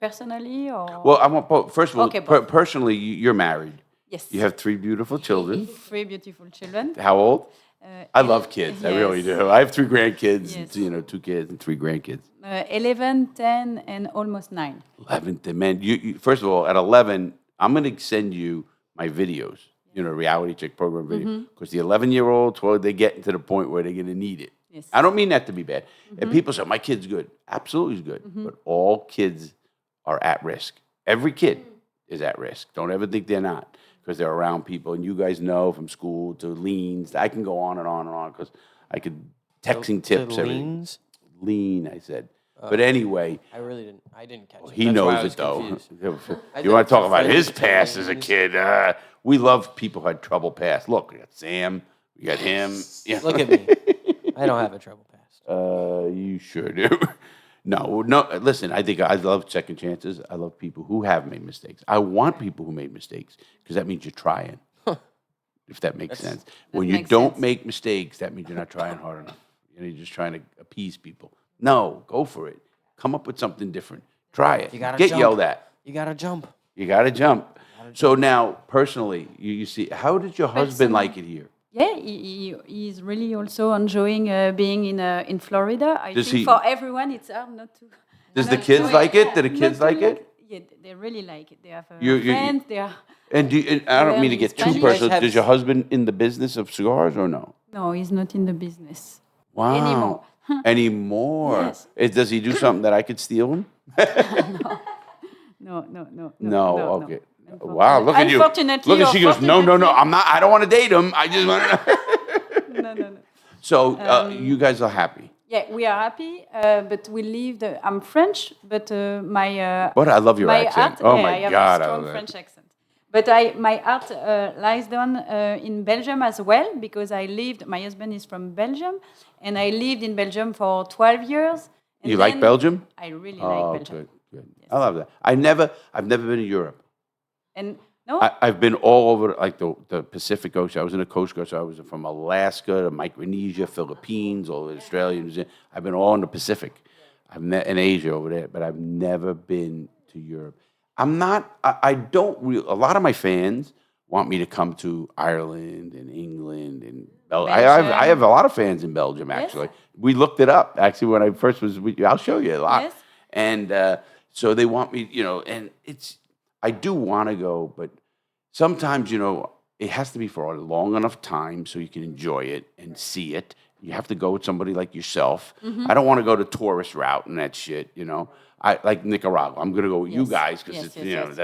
Personally, or Well, I want both. First of all, Okay, both. personally, you're married. yes, You have 3 beautiful children. 3 beautiful children. How old? I love ele- kids. I really yes. do. I have 3 grandkids. Yes. 2 kids and 3 grandkids. 11, 10, and almost 9. 11. Man, you first of all, at 11, I'm going to send you my videos. Reality check program video. Because the 11-year-olds, they get to the point where they're going to need it. Yes. I don't mean that to be bad. And people say, my kid's good. Absolutely is good. But all kids are at risk. Every kid is at risk. Don't ever think they're not. Because they're around people. And you guys know from school to leans. I can go on and on and on. Because I could texting tips. everything. Leans? Lean, I said. But anyway, I didn't catch it. he That's why I knows was it though. confused. I You want to think talk about it's his friends past to as a leans. kid? We love people who had trouble past. Look, we got Sam, we got him. Yeah. Look at me. I don't have a trouble past. You sure do. No. Listen, I think I love second chances. I love people who have made mistakes. I want people who made mistakes because that means you're trying. If that makes sense. When you don't make mistakes, that means you're not trying hard enough. You're just trying to appease people. No, go for it. Come up with something different. Try it. You gotta Get jump. yelled at. You gotta jump. You got to jump. So now, personally, you see, how did your husband like it here? Yeah, he's really also enjoying being in Florida. I Does think he- for everyone, it's hard not to. Does the not kids to- like it? Do the not kids to like it? Yeah, they really like it. They have You- friends. They are. And I don't mean to get too You guys personal. have- Does your husband in the business of cigars or no? No, he's not in the business Wow. anymore. Anymore? Yes. Does he do something that I could steal him? No. No, okay. Unfortunately. Wow, look at you. Unfortunately Look at or she goes, no, fortunately- I'm not, I don't want to date him. I just want to. No. So you guys are happy. Yeah, we are happy, but we lived. I'm French, but my. But I love your my accent. Art, Oh yeah, my I have God, a I strong love that. French accent. But my art lies down in Belgium as well because I lived. My husband is from Belgium, and I lived in Belgium for 12 years. And You like then Belgium? I really Oh, like Belgium. good. I love that. I've never been to Europe. And no, I've been all over like the Pacific Ocean. I was in the Coast Guard, so I was from Alaska to Micronesia, Philippines, all of Australia, New Zealand. I've been all in the Pacific. I've met in Asia over there, but I've never been to Europe. I'm not. I don't. A lot of my fans want me to come to Ireland and England and Belgium. I have a lot of fans in Belgium. Actually, we looked it up. Actually, when I first was, I'll show you a lot. Yes. And so they want me, and it's. I do want to go, but sometimes, it has to be for a long enough time so you can enjoy it and see it. You have to go with somebody like yourself. I don't want to go the tourist route and that shit, I like Nicaragua. I'm going to go with you guys because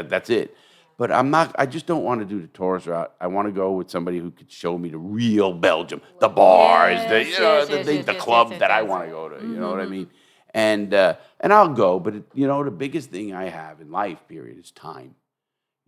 that's it. But I just don't want to do the tourist route. I want to go with somebody who could show me the real Belgium, the bars, the clubs that I want to go to. You know what I mean? And I'll go, but the biggest thing I have in life, period, is time.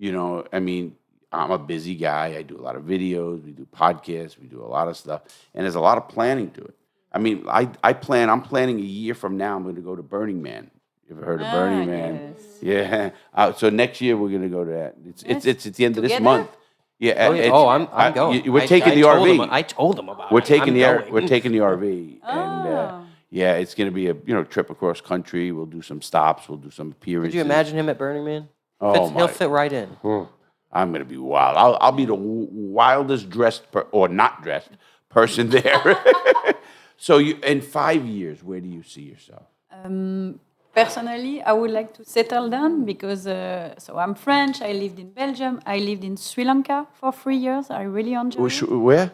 I mean, I'm a busy guy. I do a lot of videos. We do podcasts. We do a lot of stuff, and there's a lot of planning to it. I mean, I'm planning a year from now. I'm going to go to Burning Man. You ever heard of Burning Man? Yes. Yeah. So next year we're going to go to that. It's at the end of this Together? month. Yeah. I'm going. We're taking the RV. I told them about We're it. taking I'm we're going. taking the RV, and it's going to be a trip across country. We'll do some stops. We'll do some appearances. Could you imagine him at Burning Man? Oh, He'll fit right in. I'm going to be wild. I'll be the wildest dressed or not dressed person there. So in 5 years, where do you see yourself? personally, I would like to settle down because so I'm French. I lived in Belgium. I lived in Sri Lanka for 3 years. I really enjoyed it. Where?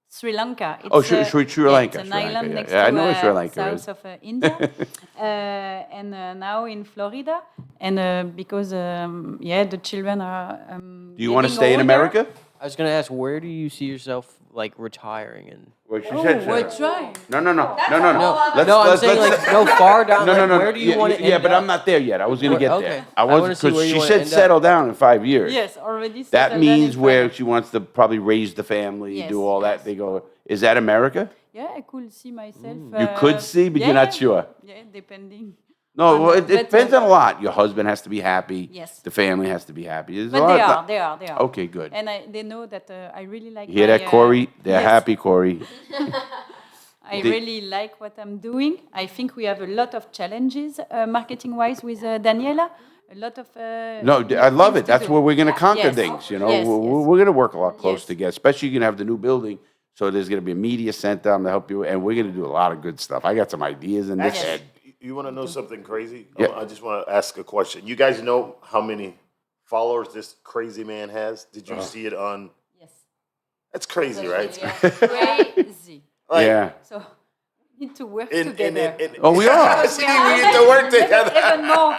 Sri Lanka. It's, Sri Lanka. It's an Sri Lanka, island yeah. next Yeah, I to know where Sri Lanka south is. of India, and now in Florida. And because the children are. Do you want to getting stay in older. America? I was gonna ask, where do you see yourself like retiring in? Well, she We're trying. No. No, I'm saying like far down. No. Where do you want to? Yeah, but I'm not there yet. I was going to get Okay. there. I wanna see because where you she wanna said end up. settle down in 5 years. Yes, already. That settled down means in where France. she wants to probably raise the family, Yes, do all that. yes. They go, is that America? Yeah, I could see myself. You could see, but you're not sure. Yeah, depending. No, well, it But, depends on a lot. Your husband has to be happy. Yes. The family has to be happy. There's a But lot they of are. Okay, good. And they know that I really like. You hear my, that, Corey? They're yes. happy, Corey. I really like what I'm doing. I think we have a lot of challenges marketing-wise with Daniela. A lot of. No, I love things it. to That's do. where we're going to conquer Yes. things. You know, Yes, we're going to work a lot close Yes. together. Especially you're going to have the new building, so there's going to be a media center. I'm going to help you, and we're going to do a lot of good stuff. I got some ideas in this Yes. head. You want to know something crazy? Yeah. I just want to ask a question. You guys know how many followers this crazy man has? Did you see it on? Yes. That's crazy, right? Crazy. Like, Yeah. So need to work in- together. Oh, we are. See, we need to work together. Even more.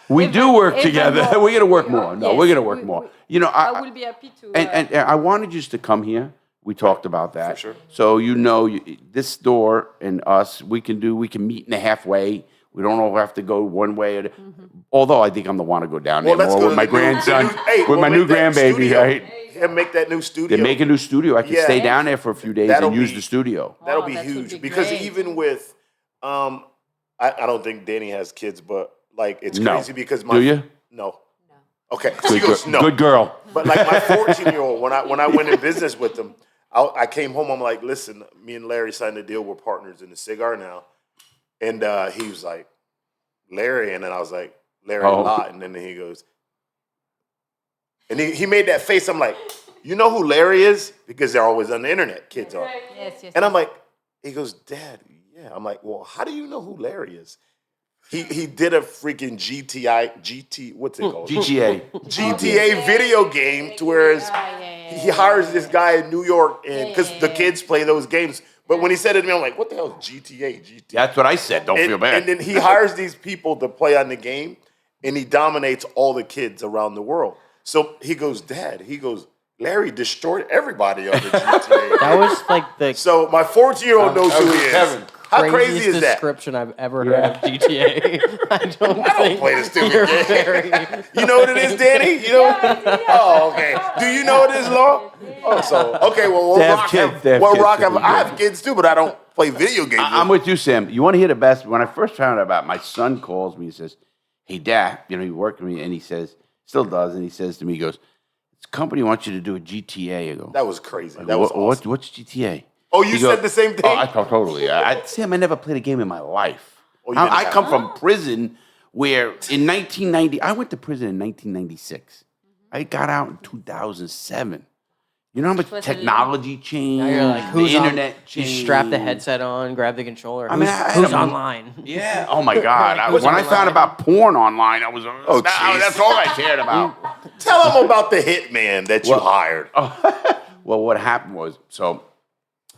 We do work even together. more. We're going to work more. No, Yes, we're going to work more. You know, I will be happy to. And I wanted you to come here. We talked about that. For sure. So this store and us, we can meet in the halfway. We don't all have to go one way. Although I think I'm the one to go down Well, there let's more go with to my the new- grandson, Hey, with we'll my make new that grandbaby, studio. right? Yeah, make that new studio. They make a new studio. I can Yeah. stay down there for a few days That'll and use be- the studio. That'll Oh, be that would huge be because great. even with, I don't think Dani has kids, but like it's No. crazy because Do you? No. Okay. She goes, no. Good girl. But like my 14-year-old, when I went in business with him, I came home. I'm like, listen, me and Larry signed a deal. We're partners in the cigar now, and he was like, Larry, and then I was like, Larry Lawton, and then he goes, and he made that face. I'm like, you know who Larry is? Because they're always on the internet. Kids are. Yes, yes. And I'm like, he goes, Dad, yeah. I'm like, well, how do you know who Larry is? He did a freaking what's it called? GTA video game to where he hires this guy in New York and because the kids play those games. But when he said it to me, I'm like, what the hell is GTA? That's what I said. Don't feel bad. And then he hires these people to play on the game and he dominates all the kids around the world. So he goes, Dad, Larry destroyed everybody on the GTA. That was like the So my 14-year-old knows who he is. Kevin. How crazy craziest is that? description I've ever heard of GTA. I don't Play this stupid you're game. very... You know what it is, Dani? You know? Oh, okay. Do you know what it is, Law? Oh, so okay. Well, They have kids. They have kids. I have kids too, but I don't play video games. I'm with you, Sam. You want to hear the best? When I first found out about it, my son calls me and says, hey, Dad, he worked with me, and he says, still does, and he says to me, he goes, this company wants you to do a GTA. I go, That was crazy. That was awesome. What's GTA? Oh, you said the same thing? Oh, I thought totally. Sam, I never played a game in my life. Oh, you didn't I have come from prison where in 1990, I went to prison in 1996. I got out in 2007. You know how much technology changed? Now you're like, who's the on? internet You changed. strap the headset on, grab the controller. I mean, who's online? Yeah. Oh my God. Who's When I online? found about porn online, I was. Oh, jeez. That's all I cared about. Tell them about the hitman that you hired. Well, what happened was, so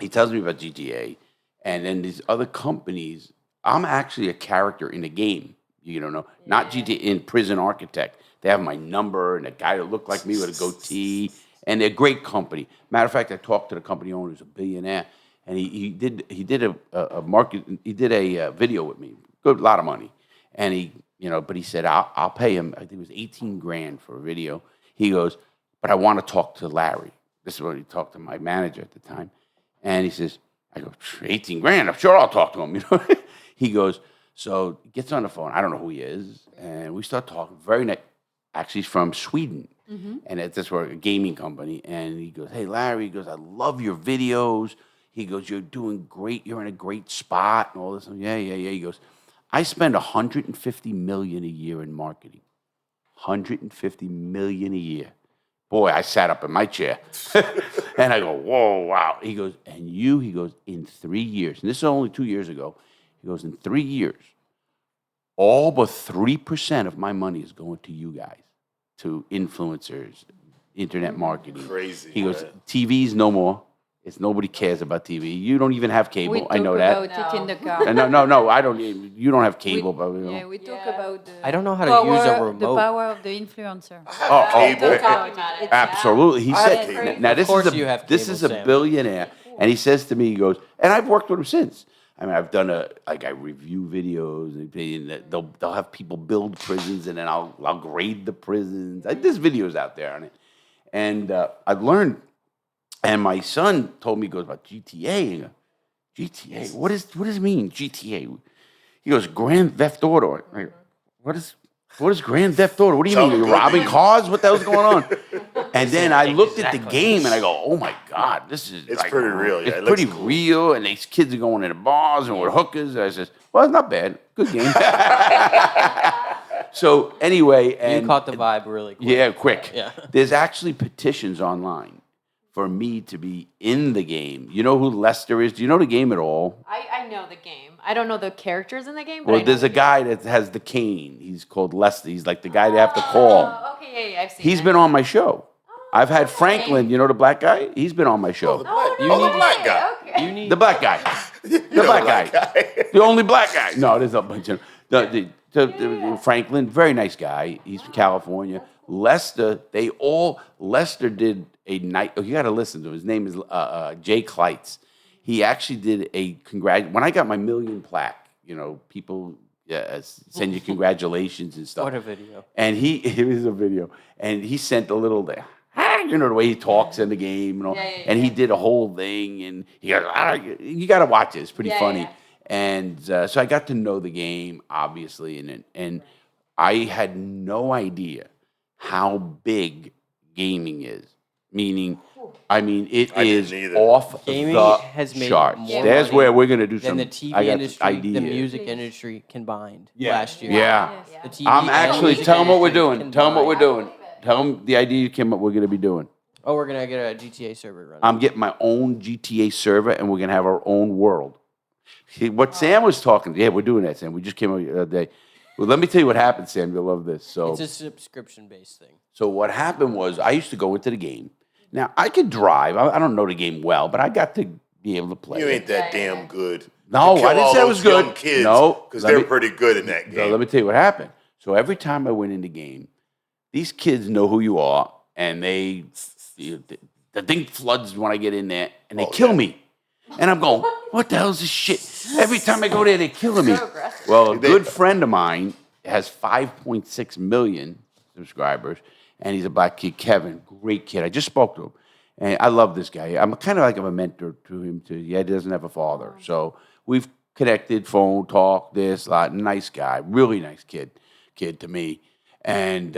he tells me about GTA, and then these other companies. I'm actually a character in the game. You don't know, not GTA in Prison Architect. They have my number and a guy that looked like me with a goatee, and they're a great company. Matter of fact, I talked to the company owner, who's a billionaire, and he did a market. He did a video with me, good lot of money, and but he said I'll pay him. I think it was 18 grand for a video. He goes, but I want to talk to Larry. This is what he talked to my manager at the time. And he says, I go, 18 grand, I'm sure I'll talk to him. He goes, so he gets on the phone. I don't know who he is. And we start talking. Very nice. Actually, he's from Sweden. And that's where a gaming company. And he goes, hey, Larry, he goes, I love your videos. He goes, you're doing great. You're in a great spot and all this. Yeah. He goes, I spend $150 million a year in marketing. $150 million a year. Boy, I sat up in my chair. And I go, whoa, wow. He goes, he goes, in 3 years, and this is only 2 years ago, he goes, in 3 years, all but 3% of my money is going to you guys, to influencers, internet marketing. Crazy. He goes, man. TV's no more. Nobody cares about TV. You don't even have cable. We I know talk that. about it in the car. No, I don't. You don't have cable, but Yeah, we talk about the I don't know how to use a remote. The power of the influencer. Absolutely. He said, cable. now this Of course is you have this cable, is a Sam. billionaire, and he says to me, he goes, and I've worked with him since. I mean, I've done I review videos, and they'll have people build prisons, and then I'll grade the prisons. There's videos out there on it, and I've learned. And my son told me, he goes, about GTA. And I go, GTA? What does it mean, GTA? He goes, Grand Theft Auto. I go, what is Grand Theft Auto? What do you mean? You're robbing cars? What the hell's going on? And then I looked at the game and I go, oh my God, this is It's pretty real, yeah. It's It looks pretty cool. real. And these kids are going into bars and with hookers. And I says, well, it's not bad. Good game. So anyway. And You caught the vibe really quick. yeah, quick. Yeah. There's actually petitions online for me to be in the game. You know who Lester is? Do you know the game at all? I know the game. I don't know the characters in the game. But I Well, know there's the a guy that has the cane. He's called Lester. He's like the guy they have to call. Oh, okay, yeah, I've seen He's it. been on my show. I've had Franklin, you know the black guy? He's been on my show. The Oh, black guy. Okay. You need The black guy. The black guy. The only black guy. No, there's a bunch of Franklin, very nice guy. He's from California. Lester, Lester did a night. Oh, you got to listen to him. His name is Jay Kleitz. He actually did when I got my million plaque, people send you congratulations and stuff. What a video. And it was a video. And he sent a little the way he talks in the game and all. And he did a whole thing and he goes, you got to watch it. It's pretty funny. yeah. And so I got to know the game, obviously, and I had no idea how big gaming is. Meaning, I mean, it is off Gaming the has made charts. more There's money where we're going to do than some. the TV I got industry, the ideas. music industry combined last year. Yeah. The TV I'm and actually, music tell them what we're industry doing. Tell them what we're combined. doing. Tell them the idea you came up we're going to be doing. Oh, we're gonna get a GTA server running. I'm getting my own GTA server, and we're going to have our own world. See, what Sam was talking, yeah, we're doing that, Sam. We just came up the other day. Well, let me tell you what happened, Sam. You'll love this. So, It's a subscription-based thing. so what happened was I used to go into the game. Now, I could drive. I don't know the game well, but I got to be able to play. You ain't that damn good. No, to kill I didn't all say I those was good. young kids, No, because let they're me- pretty good in that So game. let me tell you what happened. So every time I went in the game, these kids know who you are, and the thing floods when I get in there, and they kill me. And I'm going, what the hell is this shit? Every time I go there, they're killing me. Well, a good friend of mine has 5.6 million subscribers, and he's a black kid, Kevin, great kid. I just spoke to him, and I love this guy. I'm kind of like a mentor to him, too. Yeah, he doesn't have a father. So we've connected, phone, talk, this, lot. Nice guy, really nice kid to me. And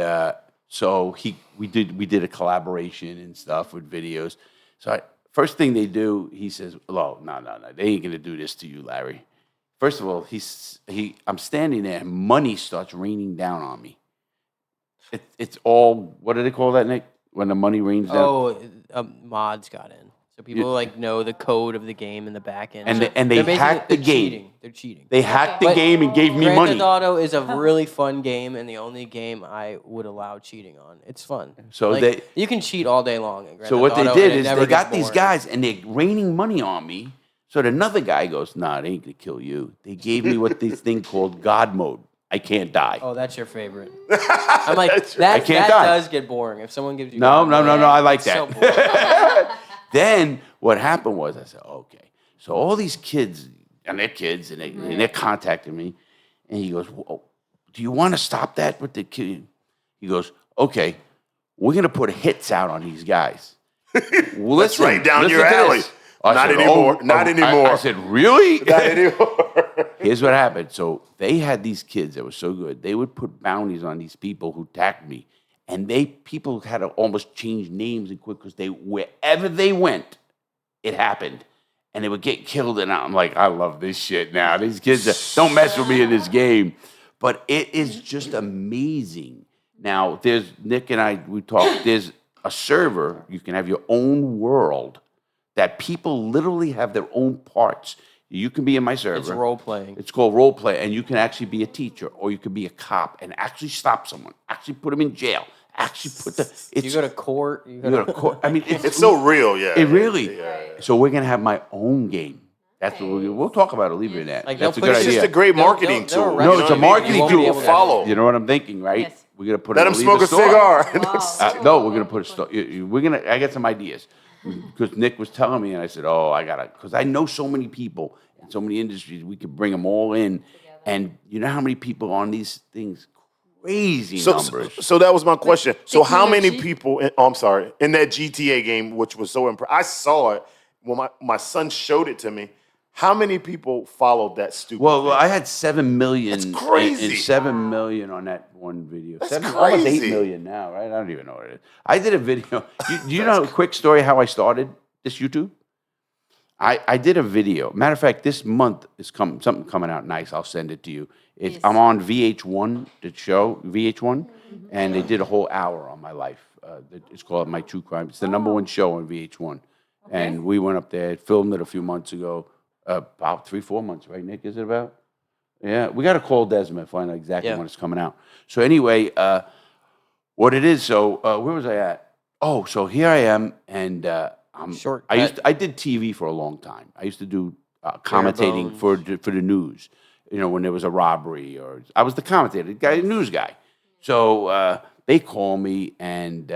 so we did a collaboration and stuff with videos. So first thing they do, he says, "Oh, no, they ain't gonna do this to you, Larry." First of all, I'm standing there, and money starts raining down on me. It's all, what do they call that, Nick? When the money rains down. Oh, mods got in, so people like know the code of the game in the back end. And they hacked the game. They're cheating. They hacked the But game and gave me Grand money. Theft Auto is a really fun game, and the only game I would allow cheating on. It's fun. So Like, you can cheat all day long. In Grand So Theft what they Auto, did and it is never they gets got these boring. guys, and they're raining money on me. So another guy goes, "Nah, they ain't gonna kill you." They gave me what this thing called God mode. I can't die. Oh, that's your favorite. I'm like, that can't die. does get boring. If someone gives you No, God no, mode, no. I like it's so that. boring. Then what happened was I said, "Okay." So all these kids and their kids, and they're contacting me, and he goes, "Whoa, do you want to stop that with the kid?" He goes, "Okay, we're gonna put hits out on these guys." Well, That's right down listen your to alley. this. I Not said, anymore. Not anymore. I said, "Really?" Not anymore. Here's what happened. So they had these kids that were so good. They would put bounties on these people who attacked me, and people had to almost change names and quit because wherever they went, it happened, and they would get killed. And I'm like, I love this shit now. These kids don't mess with me in this game, but it is just amazing. Now there's Nick and we talked. There's a server. You can have your own world that people literally have their own parts. You can be in my server. It's role playing. It's called role play, and you can actually be a teacher, or you can be a cop and actually stop someone, actually put them in jail, actually put the. You go to court. You go to court. I mean, It's so real, yeah. It really. So we're gonna have my own game. That's what we'll talk about. Oliva in that. Like, That's a they'll good put it- It's idea. just a great marketing they'll tool. arrest No, you it's know a what I mean? marketing You won't tool. be able to follow. You know what I'm thinking, right? Yes. We're gonna put Let an them Oliva smoke a store. cigar. No, we're gonna put a store. I got some ideas because Nick was telling me, and I said, "Oh, I gotta," because I know so many people in so many industries. We could bring them all in, and you know how many people on these things? Crazy numbers. So that was my question. So how many technology- people? I'm sorry. In that GTA game, which was so impressive, I saw it when my son showed it to me. How many people followed that stupid? Well, thing? I had 7 million. That's crazy. And 7 million on that one video. That's Almost 8 crazy. million now, right? I don't even know what it is. I did a video. Do you know a quick story how I started this YouTube? I did a video. Matter of fact, this month is something coming out nice. I'll send it to you. I'm on VH1, the show, VH1, and they did a whole hour on my life. It's called My True Crime. It's the #1 show on VH1. And we went up there, filmed it a few months ago. About 3-4 months, right, Nick? Is it about? Yeah, we got to call Desmond, find out exactly when it's coming out. So anyway, what it is? So where was I at? Oh, so here I am, and I did TV for a long time. I used to do commentating for the news. You know, when there was a robbery, or I was the commentator, the guy, news guy. So they call me, and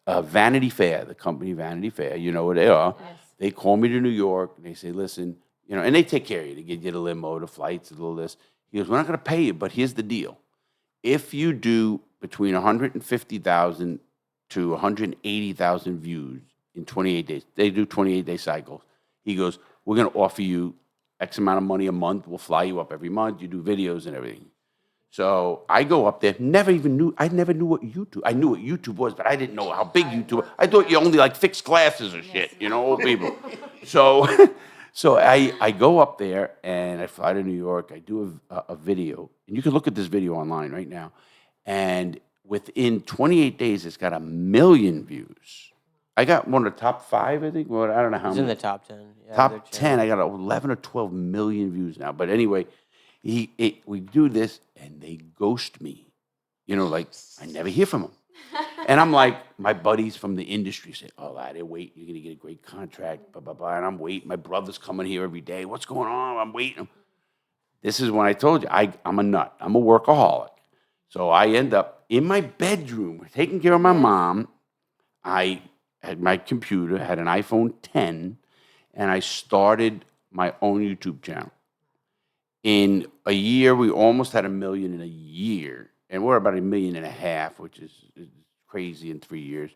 Vanity Fair, the company Vanity Fair, you know where they are. Yes. They call me to New York, and they say, "Listen, you know," and they take care of you. They get you the limo, the flights, and all this. He goes, "We're not going to pay you, but here's the deal. If you do between 150,000 to 180,000 views in 28 days, they do 28-day cycles. He goes, "We're going to offer you X amount of money a month. We'll fly you up every month. You do videos and everything. So I go up there. I never knew what YouTube. I knew what YouTube was, but I didn't know how big YouTube was. I thought you only like fixed glasses or shit, old people. So, so I go up there and I fly to New York. I do a video, and you can look at this video online right now. And within 28 days, it's got 1 million views. I got one of the top 5, I think. Well, I don't know how It's many. in the top 10. Yeah, Top 10. I got 11 or 12 million views now. But anyway, we do this, and they ghost me. Like I never hear from them. And I'm like, my buddies from the industry say, "Oh, lad, they're waiting. You're gonna get a great contract, blah blah blah." And I'm waiting. My brother's coming here every day. What's going on? I'm waiting. This is when I told you I'm a nut. I'm a workaholic. So I end up in my bedroom taking care of my mom. I had my computer, had an iPhone 10, and I started my own YouTube channel. In a year, we almost had 1 million in a year, and we're about 1.5 million, which is crazy in 3 years.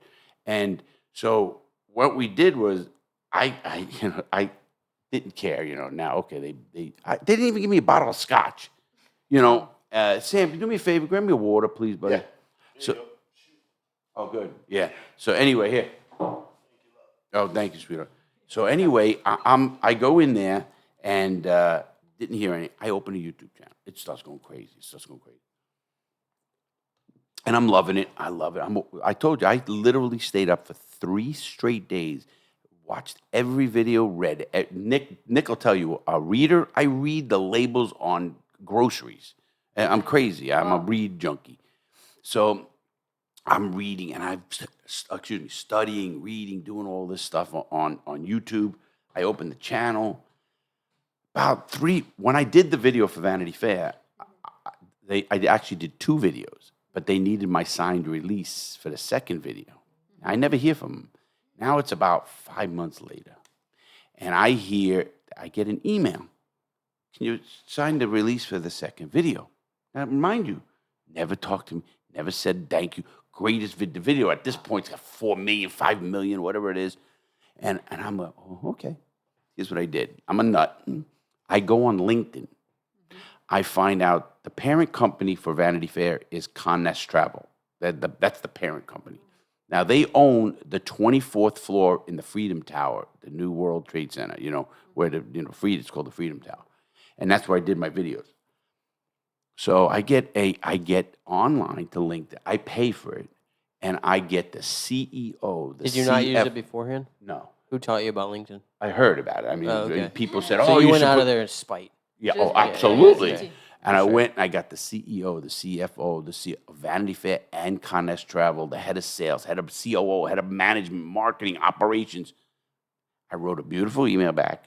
And so what we did was, I didn't care, Now, okay, they didn't even give me a bottle of scotch, Sam, can you do me a favor? Grab me a water, please, buddy. Yeah. So, oh, good. Yeah. So anyway, here. Oh, thank you, sweetheart. So anyway, I go in there and didn't hear any. I open a YouTube channel. It starts going crazy. And I'm loving it. I love it. I told you, I literally stayed up for 3 straight days, watched every video, read. Nick will tell you, a reader, I read the labels on groceries. I'm crazy. I'm a read junkie. So I'm reading, and I'm studying, reading, doing all this stuff on YouTube. I opened the channel. When I did the video for Vanity Fair, I actually did 2 videos, but they needed my signed release for the second video. I never hear from them. Now it's about 5 months later, and I get an email. Can you sign the release for the second video? Now, mind you, never talked to me, never said thank you. Greatest video at this point, it's got 4 million, 5 million, whatever it is. And I'm like, oh, okay. Here's what I did. I'm a nut. I go on LinkedIn. I find out the parent company for Vanity Fair is Connest Travel. That's the parent company. Now, they own the 24th floor in the Freedom Tower, the New World Trade Center, where it's called the Freedom Tower. And that's where I did my videos. So I get online to LinkedIn. I pay for it, and I get the CEO. Did you not use it beforehand? No. Who taught you about LinkedIn? I heard about it. I mean, people said, so you went out of there in spite. Yeah, absolutely. And I went and I got the CEO, the CFO, the CEO of Vanity Fair and Connest Travel, the head of sales, head of COO, head of management, marketing, operations. I wrote a beautiful email back,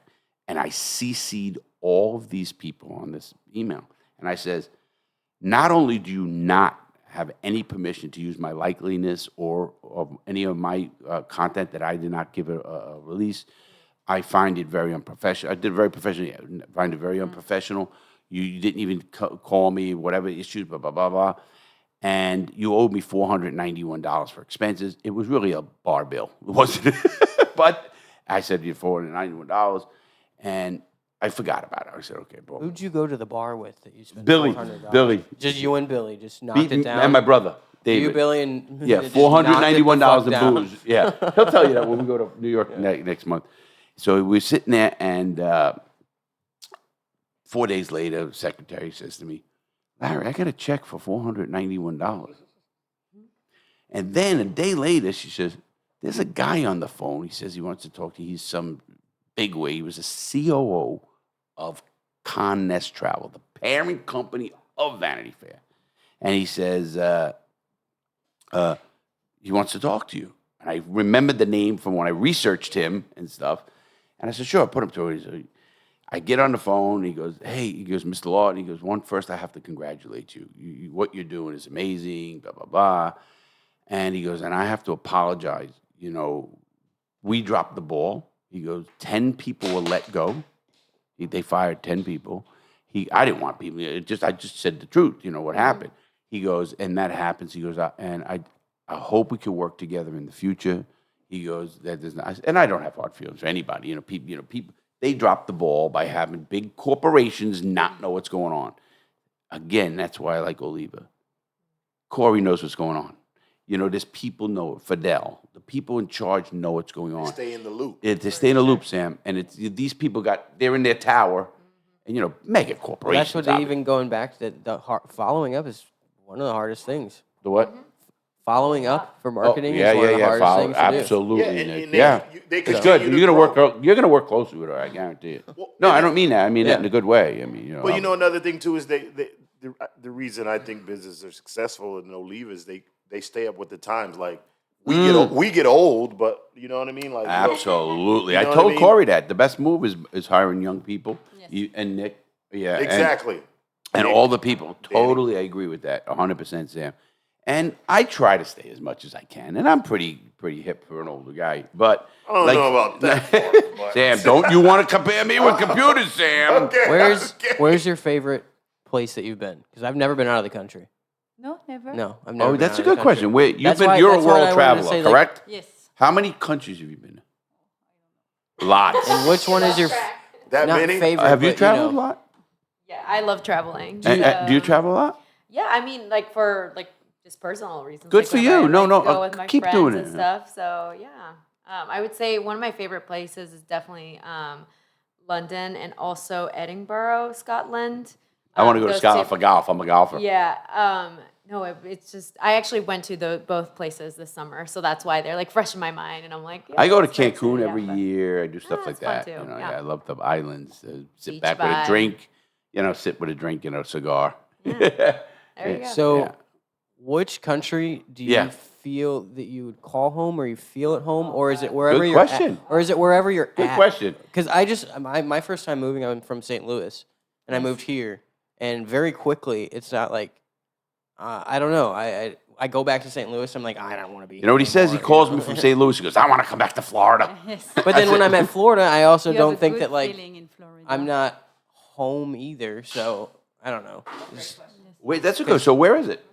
and I CC'd all of these people on this email. And I says, not only do you not have any permission to use my likeliness or any of my content that I did not give a release, I find it very unprofessional. I did it very professionally. I find it very unprofessional. You didn't even call me, whatever issues, blah, blah, blah, blah. And you owed me $491 for expenses. It was really a bar bill. It wasn't. But I said, you're $491. And I forgot about it. I said, okay, bro. Who'd you go to the bar with that you spent Billy. $400? Billy. Just you and Billy. Just knocked it down. And my brother, David. You, Billy, and yeah, $491 in booze. Yeah, he'll tell you that when we go to New York next month. So we're sitting there, and 4 days later, the secretary says to me, Larry, I got a check for $491. And then a day later, she says, there's a guy on the phone. He says he wants to talk to you. He's some bigwig. He was a COO of Connest Travel, the parent company of Vanity Fair. And he says, he wants to talk to you. And I remembered the name from when I researched him and stuff. And I said, sure, put him through it. I get on the phone. He goes, hey, Mr. Lawton. He goes, first, I have to congratulate you. What you're doing is amazing, blah, blah, blah. And he goes, and I have to apologize. We dropped the ball. He goes, 10 people were let go. They fired 10 people. I didn't want people. I just said the truth, what happened. He goes, and that happens. He goes, and I hope we can work together in the future. He goes, that there's not, and I don't have hard feelings for anybody. People They drop the ball by having big corporations not know what's going on. Again, that's why I like Oliva. Corey knows what's going on. You know, there's people know it. Fidel, the people in charge know what's going on. Stay in the loop. They stay in the loop, Sam. And it's these people they're in their tower, and you know, mega corporations. Well, that's what even going back to following up is one of the hardest things. The what? Following up for marketing yeah, is one of the hardest things to do. Absolutely. Yeah, they It's good. continue to You're gonna work closely with her. I guarantee it. No, I don't mean that. I mean that in a good way. I mean, you know. But you know, another thing too is the reason I think businesses are successful in Oliva is they stay up with the times. Like we get old, but you know what I mean. Like absolutely. you know I told what I mean? Corey that the best move is hiring young people. And Nick. Yeah. Exactly. And Nick, all the people. Dani. Totally, I agree with that. 100%, Sam. And I try to stay as much as I can, and I'm pretty hip for an older guy. But I don't know about that part, but- Sam, don't you want to compare me with computers, Sam? Okay. Where's your favorite place that you've been? Because I've never been out of the country. No, never. No, I've never. Oh, been that's out a of the good question. country. Wait, That's you're why- a that's what I world wanted to traveler, say, like- correct? Yes. How many countries have you been to? Lots. And which one is your That not many? favorite? Have you but, traveled know. a lot? Yeah, I love traveling. And, do you travel a lot? Yeah, I mean, like for just personal reasons. Good like for when you. I, No, like, no, go with my keep friends doing and it. stuff. So yeah, I would say one of my favorite places is definitely London and also Edinburgh, Scotland. I want to go to those Scotland two- for golf. I'm a golfer. Yeah. No, it's just I actually went to both places this summer, so that's why they're like fresh in my mind, and I'm like. Yeah, I go to it's nice Cancun yeah, every but- year. I do stuff like it's fun that. too, You know, yeah. I love the islands. Sit Beach back with a vibe. drink. You know, sit with a drink and a cigar. There you go. So, Yeah. which country do you Yeah. feel that you would call home, or you feel at home, or is it wherever Good you're question. at? Or is it wherever you're Good at? question. Because my first time moving, I'm from St. Louis, and I moved here, and very quickly, it's not like, I don't know, I go back to St. Louis, I'm like, I don't want to be. You know what he says? He calls me from St. Louis. He goes, I want to come back to Florida. But then when I'm at Florida, I also You have don't a think good that like feeling in Florida. I'm not home either. So I don't know. Wait, that's a good. So where is it?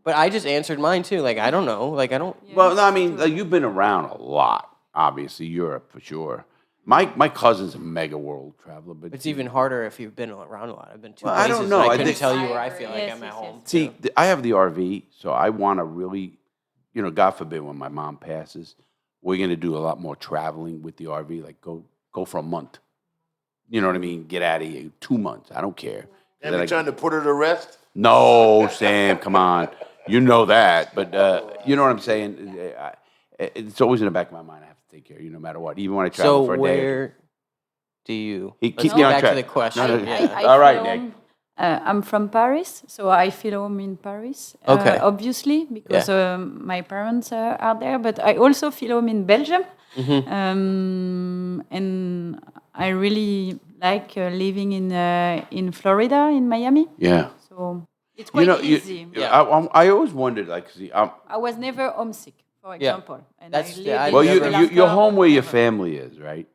But I just answered mine too. Like I don't know. Like I don't. Well, no, I mean, you've been around a lot. Obviously, Europe for sure. My cousin's a mega world traveler, but It's even harder if you've been around a lot. I've been to Well, I places. don't know. and I I couldn't think- tell you where I feel like Yes, I'm at yes, home. yes. see, I have the RV, so I want to really, you know, God forbid when my mom passes, we're gonna do a lot more traveling with the RV. Like go for a month. You know what I mean? Get out of here. 2 months. I don't care. And we trying to put her to rest. No, Sam, come on. You know that, but you know what I'm saying. It's always in the back of my mind. I have to take care of you no matter what, even when I travel So for a day. where do you? Keep Let's me get on back track. to the question. No, no, yeah. All right, feel Nick. home. I'm from Paris, so I feel home in Paris. Okay. Obviously, because my parents are there, but I also feel home in Belgium. And I really like living in Florida, in Miami. Yeah. So it's quite easy. I always wondered, like, see, I was never homesick, for example. And That's- I lived yeah, I in well, never- you're Alaska, home where your whatever. family is, right?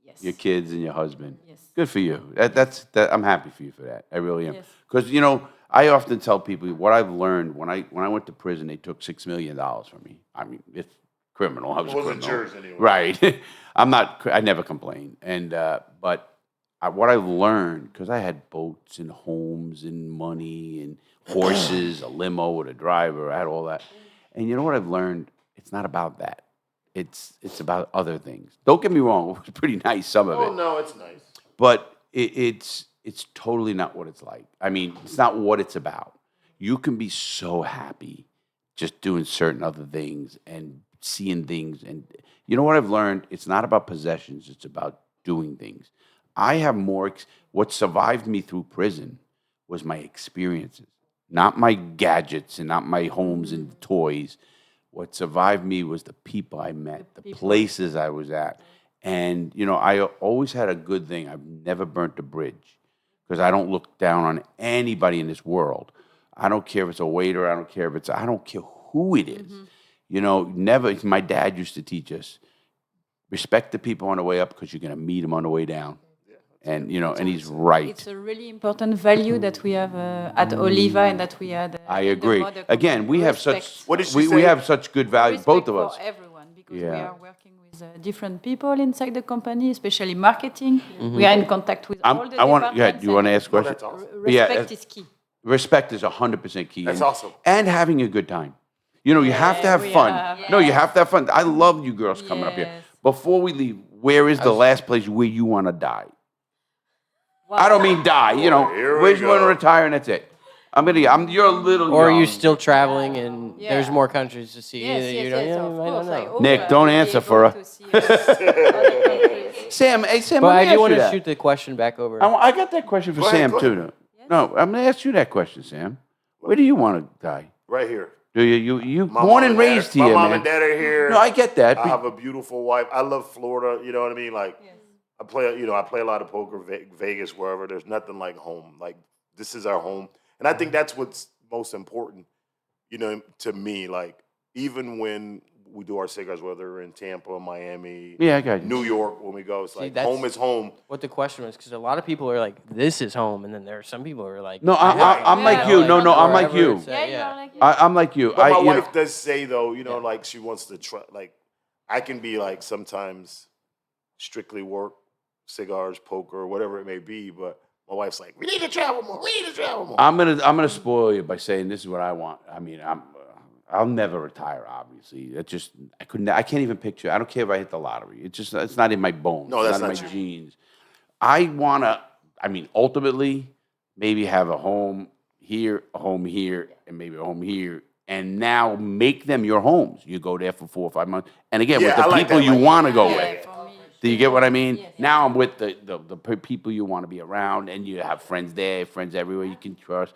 Yes. Your kids and your husband. Yes. Good for you. That's I'm happy for you for that. I really am. Yes. Because you know, I often tell people what I've learned when I went to prison. They took $6 million from me. I mean, it's criminal. I was It wasn't criminal. yours anyway. Right. I'm not. I never complain. And but what I've learned, because I had boats and homes and money and horses, a limo with a driver. I had all that. And you know what I've learned? It's not about that. It's about other things. Don't get me wrong. It was pretty nice, some of it. Oh no, it's nice. But it's totally not what it's like. I mean, it's not what it's about. You can be so happy just doing certain other things and seeing things. And you know what I've learned? It's not about possessions. It's about doing things. I have more. What survived me through prison was my experiences, not my gadgets and not my homes and toys. What survived me was the people I met, the places I was at. And, you know, I always had a good thing. I've never burnt a bridge because I don't look down on anybody in this world. I don't care if it's a waiter. I don't care if I don't care who it is. You know, never. My dad used to teach us, respect the people on the way up because you're going to meet them on the way down. And, you know, and he's right. It's a really important value that we have at Oliva and that we had. I in the agree. mother Again, company. we have Respect. such What did she we say? have such good value, Respect both of us. for everyone because we Yeah. are working with different people inside the company, especially marketing. We are in contact with all the departments. You want to ask a question? That's awesome. Respect is key. Respect is 100% key. That's and, awesome. And having a good time. You know, you have to have fun. No, you have to have fun. I love you girls coming up here. Before we leave, where is the last place where you want to die? I don't mean die, you know. Where you want to retire and that's it. You're a little Or young. are you still traveling and there's more countries to see? Yes, you don't, yes, I of don't course. know. Nick, don't answer for her. Sam, hey, Sam, But let me I ask do want you to that. shoot the question back over. I got that question for Go ahead, Sam, go too. ahead. Though. No, I'm going to ask you that question, Sam. Where do you want to die? Right here. Do you My born mom and dad- raised here, My mom man? and dad are here. No, I get that. I have a beautiful wife. I love Florida. You know what I mean? Like, I play a lot of poker, Vegas, wherever. There's nothing like home. Like, this is our home. And I think that's what's most important, you know, to me. Like, even when we do our cigars, whether we're in Tampa, Miami, Yeah, I got you. New York, when we go, it's like that's- home is home. What the question was, because a lot of people are like, "This is home," and then there are some people who are like, No, I'm like you. No, I'm like wherever you. it's at, I'm like you. But my you wife know, does say, though, you know, like she wants to try, like, I can be like sometimes strictly work, cigars, poker, whatever it may be, but my wife's like, we need to travel more. We need to travel more. I'm gonna spoil you by saying this is what I want. I mean, I'll never retire. Obviously, it's just I can't even picture. I don't care if I hit the lottery. It's not in my bones. No, that's not not in my you. genes. I wanna. I mean, ultimately, maybe have a home here, and maybe a home here, and now make them your homes. You go there for 4 or 5 months, and again Yeah, with the I like people that, you like- want to go Yeah. with. Do you get what I mean? Now I'm with the people you want to be around, and you have friends there, friends everywhere you can trust.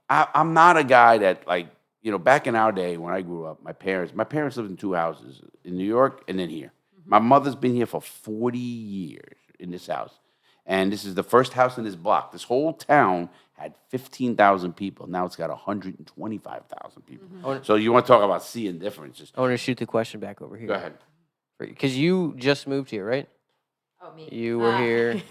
I'm not a guy that, like, you know, back in our day when I grew up, my parents lived in 2 houses, in New York and then here. My mother's been here for 40 years in this house. And this is the first house in this block. This whole town had 15,000 people. Now it's got 125,000 people. So you want to talk about seeing differences. I want to shoot the question back over here. Go ahead. Because you just moved here, right? Oh, me. You were here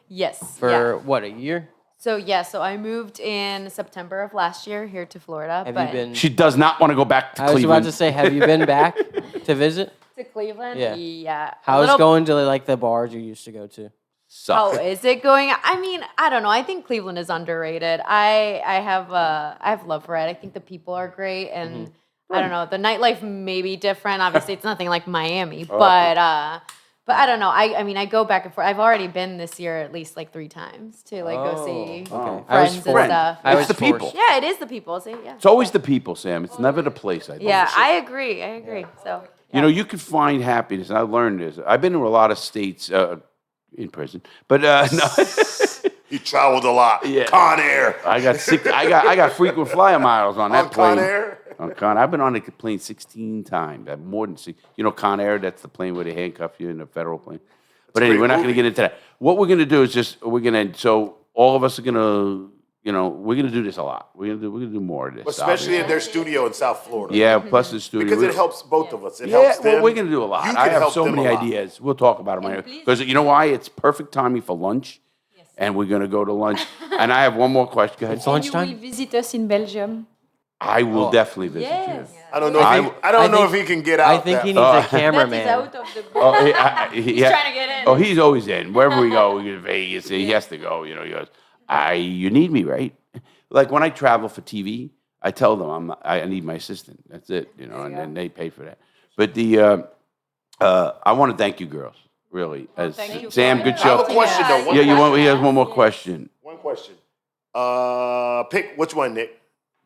Yes. for what, a year? So I moved in September of last year here to Florida. Have but you been? She does not want to go back to I was Cleveland. about to say, have you been back to visit? to Cleveland? Yeah. Yeah. How's going to like the bars you used to go to? How is it going? I mean, I don't know. I think Cleveland is underrated. I have love for it. I think the people are great, and I don't know. The nightlife may be different. Obviously, it's nothing like Miami, but I don't know. I mean, I go back and forth. I've already been this year at least like 3 times to like go see friends and stuff. It's the people. Yeah, it is the people. See, yeah. It's always the people, Sam. It's never the place, I think. Yeah, I agree. So You know, you can find happiness, and I've learned this. I've been to a lot of states in prison, but no. He traveled a lot. Yeah. Con Air. I got frequent flyer miles on that On plane. Con Air? On Con, I've been on the plane 16 times. More than 6. You know, Con Air. That's the plane where they handcuff you in the federal plane. But anyway, we're not going to get into that. What we're going to do is so all of us are going to, you know, we're going to do this a lot. We're going to do more of this, Especially in their studio in South Florida. Yeah, plus the studio. Because it helps both of us. It Yeah, helps them. well, we're going to do a lot. You I can have help so them many a lot. ideas. We'll talk about them. Because you know why? It's perfect timing for lunch. And we're going to go to lunch. And I have one more question. Go ahead. It's lunchtime? You will visit us in Belgium. I will definitely visit yes. you. I don't know. I don't know if he can get out. I think he needs a That is cameraman. out of the. He's trying to get in. Oh, he's always in. Wherever we go, we go to Vegas. He has to go. You know, he goes, you need me, right? Like when I travel for TV, I tell them I need my assistant. That's it. You know, and then they pay for that. But I want to thank you, girls. Really, thank you Sam, for good I have show. a question though. He has one more question. One question. Pick which one, Nick?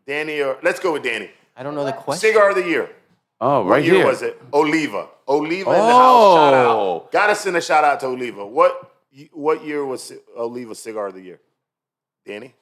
Danny or let's go with Danny. I don't know the question. Cigar of the year. Oh, What right year here. was it? Oliva. Oliva in the house. Shout Oh. out. Gotta send a shout out to Oliva. What year was Oliva Cigar of the Year? Danny?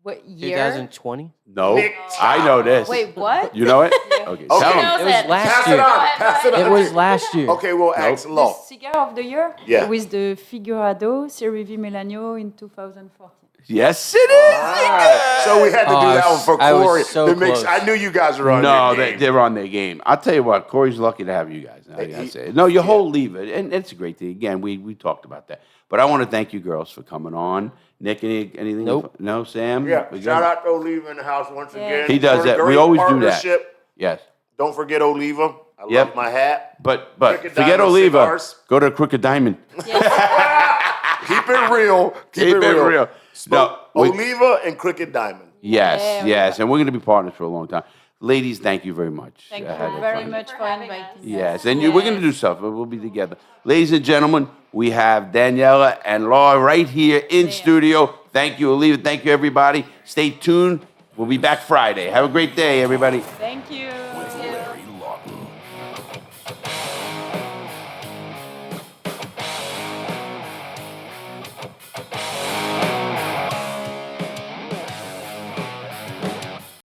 What year? 2020? No, Nick, I know this. Wait, what? You know it? Okay, Okay. tell Who him. knows It was it? last Pass year. it on. Pass it on. It was last year. Okay, we'll ask The Law. cigar of the year Yeah. with the Figurado Serie V Melanio in 2014. Yes, it is. Alright. So we had to do Oh, that one for I was Corey. so to make close. sure. I knew you guys were on No, your game. they're on their game. I'll tell you what, Corey's lucky to have you guys. I gotta say. No, your whole leave it, and it's a great thing. Again, we talked about that. But I want to thank you girls for coming on. Nick, anything? Nope. No, Sam? Yeah, We shout good? out to Oliva in the house once again. He does For a that. We great always do that. partnership. Yes. Don't forget Oliva. I love my hat. But Crooked forget Diamond Oliva. Cigars. Go to Crooked Diamond. Keep it real. Keep it real. No, Oliva and Crooked Diamond. Yes. And we're going to be partners for a long time. Ladies, thank you very much. Thank you very much for inviting us. Yes, and we're going to do stuff, but we'll be together. Ladies and gentlemen, we have Daniela and Laure right here in studio. Thank you, Oliva. Thank you, everybody. Stay tuned. We'll be back Friday. Have a great day, everybody. Thank you.